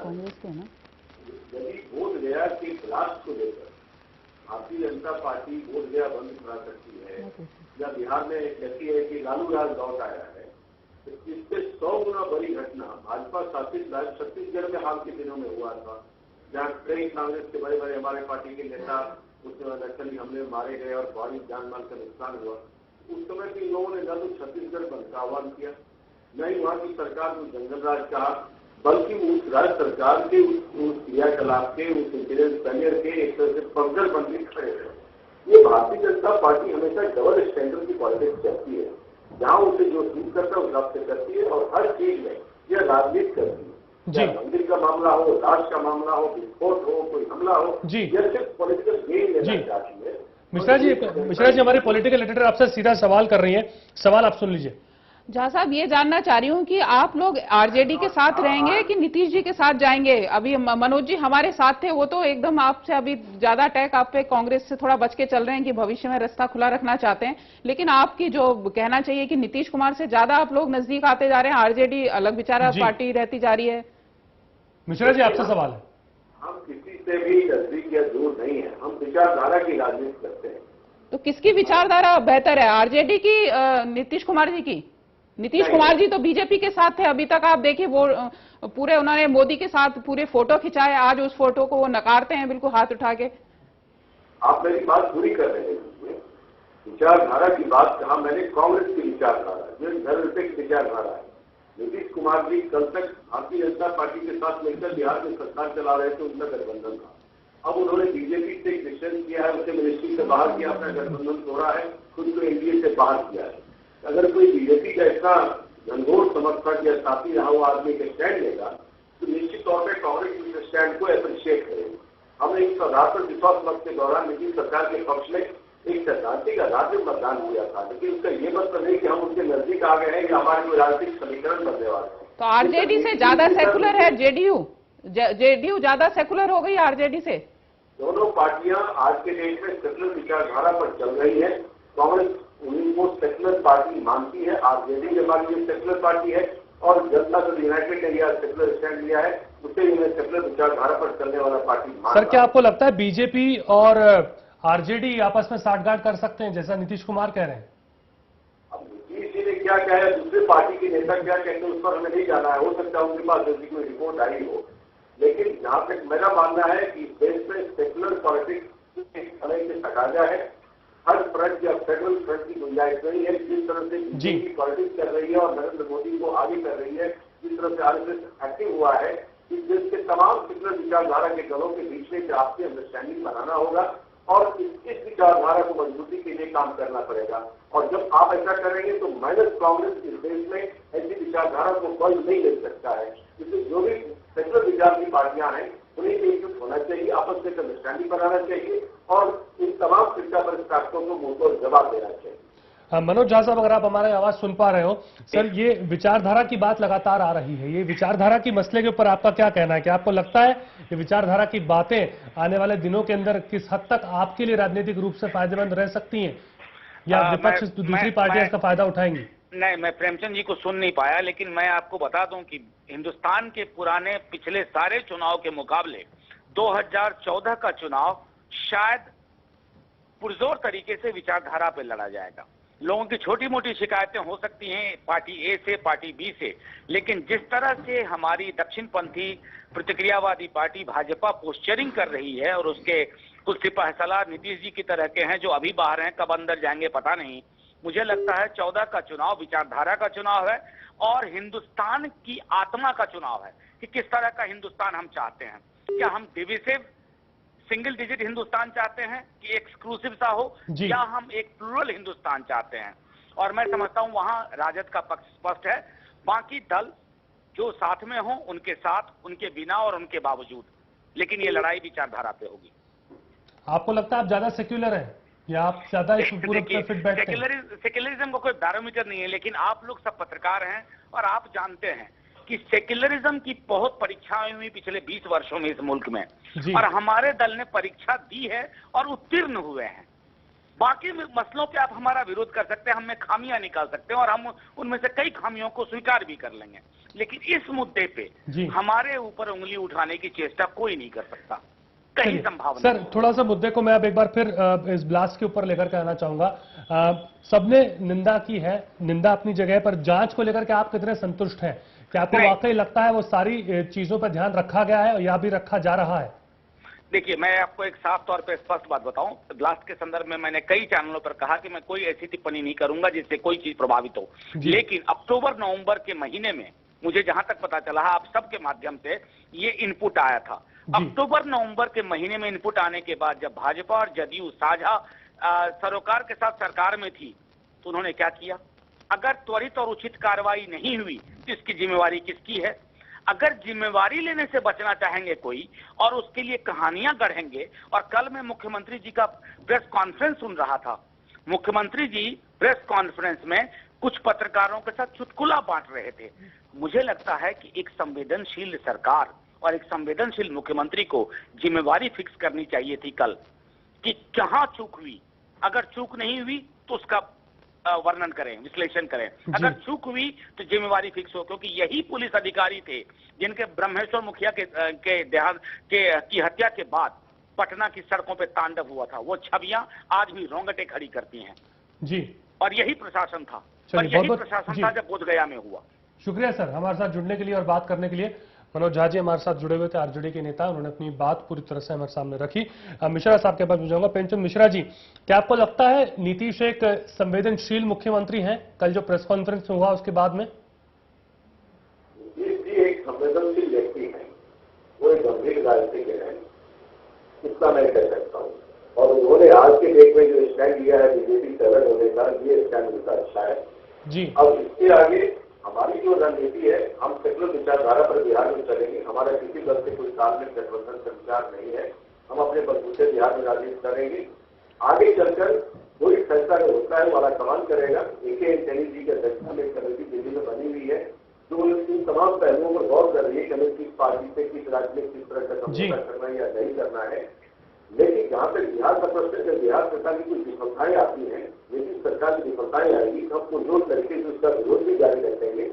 यदि बोध गया के ब्लास्ट को लेकर भारतीय जनता पार्टी बोध गया बंद करा सकती है, या बिहार में कहती है कि लालू राज लौट आया है, तो इससे 100 गुना बड़ी घटना भाजपा शासित राज्य छत्तीसगढ़ में हाल के दिनों में हुआ था, जहाँ कई कांग्रेस के बड़े बड़े हमारे पार्टी के नेता उस नक्सली हमले में मारे गए और भारी जान माल का नुकसान हुआ। उस समय के लोगों ने न तो छत्तीसगढ़ बंद का आह्वान किया, न ही वहां की सरकार को जंगल राज कहा, बल्कि उस राज्य सरकार के उस क्रियाकलाप के, उस इंटीरियर पैनियर के एक तरह से पंकज बंदी खड़े थे। ये भारतीय जनता पार्टी हमेशा डबल स्टैंडर्ड की पॉलिटिक्स करती है, जहां उसे जो सूट करता है उस हिसाब से करती है और हर चीज में यह राजनीति करती है। चाहे मंदिर का मामला हो, राष्ट्र का मामला हो, विस्फोट हो, कोई हमला हो, यह सिर्फ पॉलिटिकल गेन लेना चाहती है। मिश्रा जी हमारे पॉलिटिकल एडिटर आपसे सीधा सवाल कर रही हैं, सवाल आप सुन लीजिए। झा साहब, ये जानना चाह रही हूँ कि आप लोग आरजेडी के साथ रहेंगे कि नीतीश जी के साथ जाएंगे? अभी मनोज जी हमारे साथ थे, वो तो एकदम आपसे अभी ज्यादा अटैक आप पे कांग्रेस से थोड़ा बच के चल रहे हैं कि भविष्य में रास्ता खुला रखना चाहते हैं, लेकिन आपकी जो कहना चाहिए कि नीतीश कुमार से ज्यादा आप लोग नजदीक आते जा रहे हैं, आरजेडी अलग विचारा पार्टी रहती जा रही है। मिश्रा जी आपसे सवाल है। हम किसी से भी नजदीक या दूर नहीं है, हम विचारधारा की राजनीति करते हैं। तो किसकी विचारधारा बेहतर है, आरजेडी की नीतीश कुमार जी की? नीतीश कुमार जी तो बीजेपी के साथ थे अभी तक, आप देखिए वो पूरे उन्होंने मोदी के साथ पूरे फोटो खिंचाए, आज उस फोटो को वो नकारते हैं बिल्कुल हाथ उठा के। आप मेरी बात पूरी कर रहे हैं। विचारधारा की बात कहा मैंने, कांग्रेस की विचारधारा जो धर्मनिरपेक्ष विचारधारा है। नीतीश कुमार जी कल तक भारतीय जनता पार्टी के साथ मिलकर बिहार में सरकार चला रहे थे, उनका गठबंधन था। अब उन्होंने बीजेपी से डिस्टेंस किया है, उसे मिनिस्ट्री से बाहर किया, अपना गठबंधन तोड़ा है, खुद को एनडीए से बाहर किया है। अगर कोई बीजेपी का इतना घनघोर समर्थक या साथी रहा हुआ आदमी का स्टैंड लेगा तो निश्चित तौर पर कांग्रेस इस स्टैंड को अप्रिशिएट करेगी। हमने एक सौदार्थ विश्वास मत के दौरान नीतीश सरकार के पक्ष में एक सैद्धांतिक आधार पर मतदान हुआ था, लेकिन उसका ये मतलब नहीं कि हम उनके नजदीक आ गए हैं या हमारे कोई राजनीतिक समीकरण बनने वाले हैं। तो आरजेडी से ज्यादा सेकुलर है जेडीयू ज्यादा सेकुलर हो गई आरजेडी से। दोनों पार्टियां आज के डेट में सेकुलर विचारधारा पर चल रही है। कांग्रेस उनको सेकुलर पार्टी मानती है, आरजेडी हमारी ये सेकुलर पार्टी है और जनता दल यूनाइटेड ने यह सेकुलर स्टैंड लिया है, उससे उन्हें सेकुलर विचारधारा पर चलने वाला पार्टी मान। सर, क्या आपको लगता है बीजेपी और आरजेडी आपस में साठगांठ कर सकते हैं जैसा नीतीश कुमार कह रहे हैं? अब नीतीश जी ने क्या कहा है, दूसरे पार्टी के नेता क्या कहते हैं उस पर हमें नहीं जाना है। हो सकता है उनके पास जल्दी कोई रिपोर्ट आई हो, लेकिन जहां तक मेरा मानना है कि देश में सेकुलर पॉलिटिक्स समय से तकाजा है। हर फ्रंट या फेडरल फ्रंट की गुंजाइश नहीं है। जिस तरह से बीजेपी पॉलिटिक्स कर रही है और नरेंद्र मोदी को आगे कर रही है, जिस तरह से आरएसएस एक्टिव हुआ है, इस देश के तमाम सेकुलर विचारधारा के दलों के बीच में आपसी अंडरस्टैंडिंग बनाना होगा और इस विचारधारा को मजबूती के लिए काम करना पड़ेगा। और जब आप ऐसा करेंगे तो माइनस कांग्रेस इस देश में ऐसी विचारधारा को बल नहीं ले सकता है। इसलिए जो भी सेकुलर विचार की पार्टियां हैं उन्हें एकजुट होना चाहिए, आपस में अंडरस्टैंडिंग बनाना चाहिए और इन तमाम शिक्षा परिस्थितियों को मुंहतोड़ जवाब देना चाहिए। मनोज झा साहब, अगर आप हमारी आवाज सुन पा रहे हो सर, ये विचारधारा की बात लगातार आ रही है, ये विचारधारा की मसले के ऊपर आपका क्या कहना है? क्या आपको लगता है ये विचारधारा की बातें आने वाले दिनों के अंदर किस हद तक आपके लिए राजनीतिक रूप से फायदेमंद रह सकती हैं या विपक्ष दूसरी पार्टियां इसका फायदा उठाएंगी? नहीं, मैं प्रेमचंद जी को सुन नहीं पाया, लेकिन मैं आपको बता दूं कि हिंदुस्तान के पुराने पिछले सारे चुनाव के मुकाबले 2014 का चुनाव शायद पुरजोर तरीके से विचारधारा पे लड़ा जाएगा। लोगों की छोटी मोटी शिकायतें हो सकती हैं पार्टी ए से, पार्टी बी से, लेकिन जिस तरह से हमारी दक्षिणपंथी प्रतिक्रियावादी पार्टी भाजपा पोस्चरिंग कर रही है और उसके कुछ सिपहसालार नीतीश जी की तरह के हैं जो अभी बाहर हैं, कब अंदर जाएंगे पता नहीं। मुझे लगता है 14 का चुनाव विचारधारा का चुनाव है और हिंदुस्तान की आत्मा का चुनाव है कि किस तरह का हिंदुस्तान हम चाहते हैं। क्या हम डिविसिव सिंगल डिजिट हिंदुस्तान चाहते हैं कि एक्सक्लूसिव सा हो, या हम एक प्लूरल हिंदुस्तान चाहते हैं? और मैं समझता हूं वहां राजद का पक्ष स्पष्ट है। बाकी दल जो साथ में हो उनके साथ, उनके बिना और उनके बावजूद, लेकिन ये लड़ाई विचारधारा पे होगी। आपको लगता है आप ज्यादा सेक्युलर हैं या आप ज्यादा पूरे फिट बैठते हैं? सेक्युलरिज्म का कोई बैरोमीटर नहीं है, लेकिन आप लोग सब पत्रकार हैं और आप जानते हैं कि सेक्युलरिज्म की बहुत परीक्षाएं हुई पिछले 20 वर्षों में इस मुल्क में, और हमारे दल ने परीक्षा दी है और उत्तीर्ण हुए हैं। बाकी मसलों पे आप हमारा विरोध कर सकते हैं, हमें खामियां निकाल सकते हैं और हम उनमें से कई खामियों को स्वीकार भी कर लेंगे, लेकिन इस मुद्दे पे हमारे ऊपर उंगली उठाने की चेष्टा कोई नहीं कर सकता, कहीं संभावना। सर, थोड़ा सा मुद्दे को मैं अब एक बार फिर इस ब्लास्ट के ऊपर लेकर के आना चाहूंगा। सबने निंदा की है, निंदा अपनी जगह पर, जांच को लेकर के आप कितने संतुष्ट हैं? क्या आपको वाकई लगता है वो सारी चीजों पर ध्यान रखा गया है या भी रखा जा रहा है? देखिए, मैं आपको एक साफ तौर पे स्पष्ट बात बताऊं, ब्लास्ट के संदर्भ में मैंने कई चैनलों पर कहा कि मैं कोई ऐसी टिप्पणी नहीं करूंगा जिससे कोई चीज प्रभावित हो, लेकिन अक्टूबर नवंबर के महीने में मुझे जहां तक पता चला है, आप सबके माध्यम से ये इनपुट आया था। अक्टूबर नवंबर के महीने में इनपुट आने के बाद जब भाजपा और जदयू साझा सरोकार के साथ सरकार में थी तो उन्होंने क्या किया? अगर त्वरित और उचित कार्रवाई नहीं हुई तो इसकी जिम्मेवारी किसकी है? अगर जिम्मेवारी लेने से बचना चाहेंगे कोई और उसके लिए कहानियां गढ़ेंगे, और कल मैं मुख्यमंत्री जी का प्रेस कॉन्फ्रेंस सुन रहा था, मुख्यमंत्री जी प्रेस कॉन्फ्रेंस में कुछ पत्रकारों के साथ चुटकुला बांट रहे थे। मुझे लगता है कि एक संवेदनशील सरकार और एक संवेदनशील मुख्यमंत्री को जिम्मेवारी फिक्स करनी चाहिए थी कल कि कहां चूक हुई। अगर चूक नहीं हुई तो उसका वर्णन करें, विश्लेषण करें। अगर चूक हुई तो जिम्मेवारी फिक्स हो, क्योंकि यही पुलिस अधिकारी थे जिनके ब्रह्मेश्वर मुखिया के देहांत की हत्या के बाद पटना की सड़कों पर तांडव हुआ था। वो छवियां आज भी रोंगटे खड़ी करती हैं जी, और यही प्रशासन था, और यही प्रशासन था जब बोधगया में हुआ। शुक्रिया सर हमारे साथ जुड़ने के लिए और बात करने के लिए। मनोज झा जी हमारे साथ जुड़े हुए थे, आरजेडी के नेता, उन्होंने अपनी बात पूरी तरह से हमारे सामने रखी। मिश्रा साहब के पास जाऊंगा। प्रेमचंद मिश्रा जी, क्या आपको लगता है नीतीश एक संवेदनशील मुख्यमंत्री हैं? कल जो प्रेस कॉन्फ्रेंस हुआ उसके बाद में नीतीश जी एक संवेदनशील व्यक्ति है, वो एक गंभीर राजनीतिज्ञ है इतना मैं कह सकता हूँ। और उन्होंने आज के डेट में जो स्टैंड लिया है बीजेपी से अलग होने का, ये स्टैंड उनका अच्छा है जी। अब इसके आगे हमारी जो रणनीति है, हम सेकुलर विचारधारा पर बिहार में चलेंगे। हमारा किसी दल से कोई तालमेल गठबंधन का विचार नहीं है। हम अपने बलबूते बिहार में राजनीति करेंगे। आगे चलकर कोई फैसला जो होता है वाला कमान करेगा। AK एंटनी जी की अध्यक्षता में कमेटी दिल्ली में बनी हुई है जो इन तमाम पहलुओं पर गौर कर रही है कि हमें किस पार्टी से, किस राज्य में किस तरह का समझौता करना है या नहीं करना है। लेकिन जहां तक बिहार का प्रश्न है, जब बिहार सरकार की कुछ विफलताएं आती हैं, लेकिन सरकार की विफलताएं आएगी तो हम पुरजोर करके जो उसका विरोध भी जारी रखेंगे।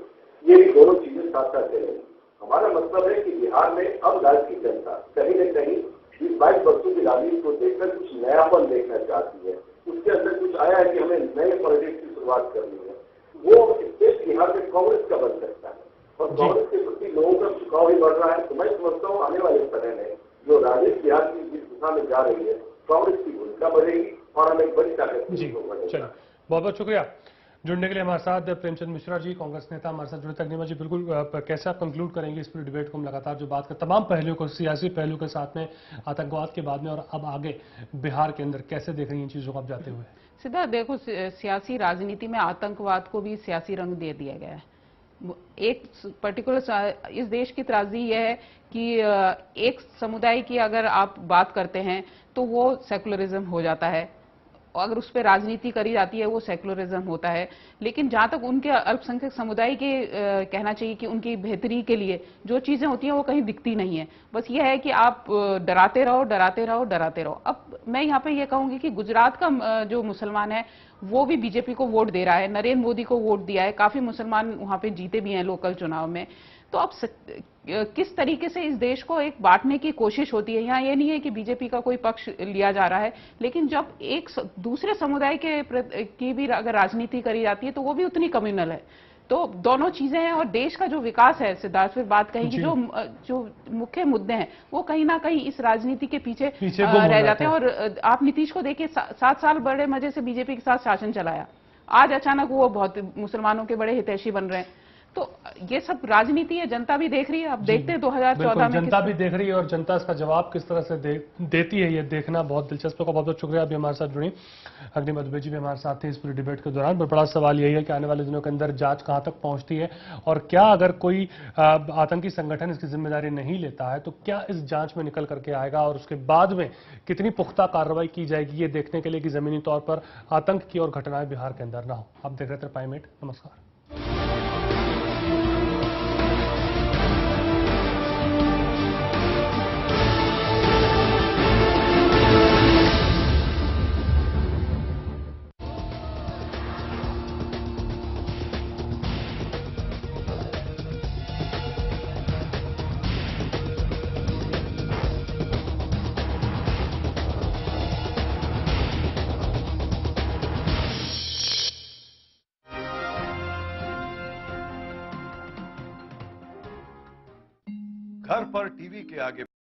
ये भी दोनों चीजें साथ साथ चलेंगी। हमारा मतलब है कि बिहार में अब राज्य की जनता कहीं न कहीं 20-22 वर्षों की राजनीति को देखकर कुछ नयापन देखना चाहती है। उसके अंदर कुछ आया है कि हमें नए पॉलिटिक्स की शुरुआत करनी है। वो स्टेट बिहार में कांग्रेस का बन सकता है और कांग्रेस के प्रति लोगों का झुकाव भी बढ़ रहा है। तो मैं समझता हूँ आने वाले समय में जो राजनीति बिहार की जिस दिशा में जा रही है, कांग्रेस की भूमिका बढ़ेगी और हमें एक बड़ी ताकत चलिए, बहुत बहुत शुक्रिया जुड़ने के लिए हमारे साथ। प्रेमचंद मिश्रा जी, कांग्रेस नेता, हमारे साथ जुड़े थे। अग्निमा जी, बिल्कुल कैसे आप कंक्लूड करेंगे इस पूरी डिबेट को? हम लगातार जो बात कर तमाम पहलुओं को, सियासी पहलू के साथ में आतंकवाद के बाद में और अब आगे बिहार के अंदर कैसे देख रही हैं इन चीजों को आप जाते हुए? सीधा देखो, सियासी राजनीति में आतंकवाद को भी सियासी रंग दे दिया गया है। एक पर्टिकुलर इस देश की त्रासदी यह है कि एक समुदाय की अगर आप बात करते हैं तो वो सेकुलरिज्म हो जाता है, अगर उस पर राजनीति करी जाती है वो सेकुलरिज्म होता है। लेकिन जहां तक उनके अल्पसंख्यक समुदाय के कहना चाहिए कि उनकी बेहतरी के लिए जो चीजें होती हैं वो कहीं दिखती नहीं है। बस ये है कि आप डराते रहो, डराते रहो, डराते रहो। अब मैं यहाँ पे ये कहूंगी कि गुजरात का जो मुसलमान है वो भी बीजेपी को वोट दे रहा है, नरेंद्र मोदी को वोट दिया है, काफी मुसलमान वहां पे जीते भी हैं लोकल चुनाव में। तो अब किस तरीके से इस देश को एक बांटने की कोशिश होती है। यहाँ ये नहीं है कि बीजेपी का कोई पक्ष लिया जा रहा है, लेकिन जब एक दूसरे समुदाय की भी अगर राजनीति करी जाती है तो वो भी उतनी कम्युनल है। तो दोनों चीजें हैं और देश का जो विकास है, सिद्धार्थ फिर बात कही कि जो मुख्य मुद्दे हैं वो कहीं ना कहीं इस राजनीति के पीछे रह जाते हैं। और आप नीतीश को देखिए, 7 साल बड़े मजे से बीजेपी के साथ शासन चलाया, आज अचानक वो बहुत मुसलमानों के बड़े हितैषी बन रहे हैं। तो ये सब राजनीति है, जनता भी देख रही है। अब देखते हैं 2014 में जनता भी देख रही है और जनता इसका जवाब किस तरह से देती है, ये देखना बहुत दिलचस्प होगा। बहुत बहुत शुक्रिया अभी हमारे साथ जुड़ी। अग्निमा दुबे जी भी हमारे साथ थे इस पूरी डिबेट के दौरान। बड़ा सवाल यही है कि आने वाले दिनों के अंदर जांच कहां तक पहुंचती है और क्या अगर कोई आतंकी संगठन इसकी जिम्मेदारी नहीं लेता है तो क्या इस जांच में निकल करके आएगा और उसके बाद में कितनी पुख्ता कार्रवाई की जाएगी, ये देखने के लिए कि जमीनी तौर पर आतंक की और घटनाएं बिहार के अंदर ना हो। आप देख रहे थे प्राइमेट। नमस्कार। घर पर टीवी के आगे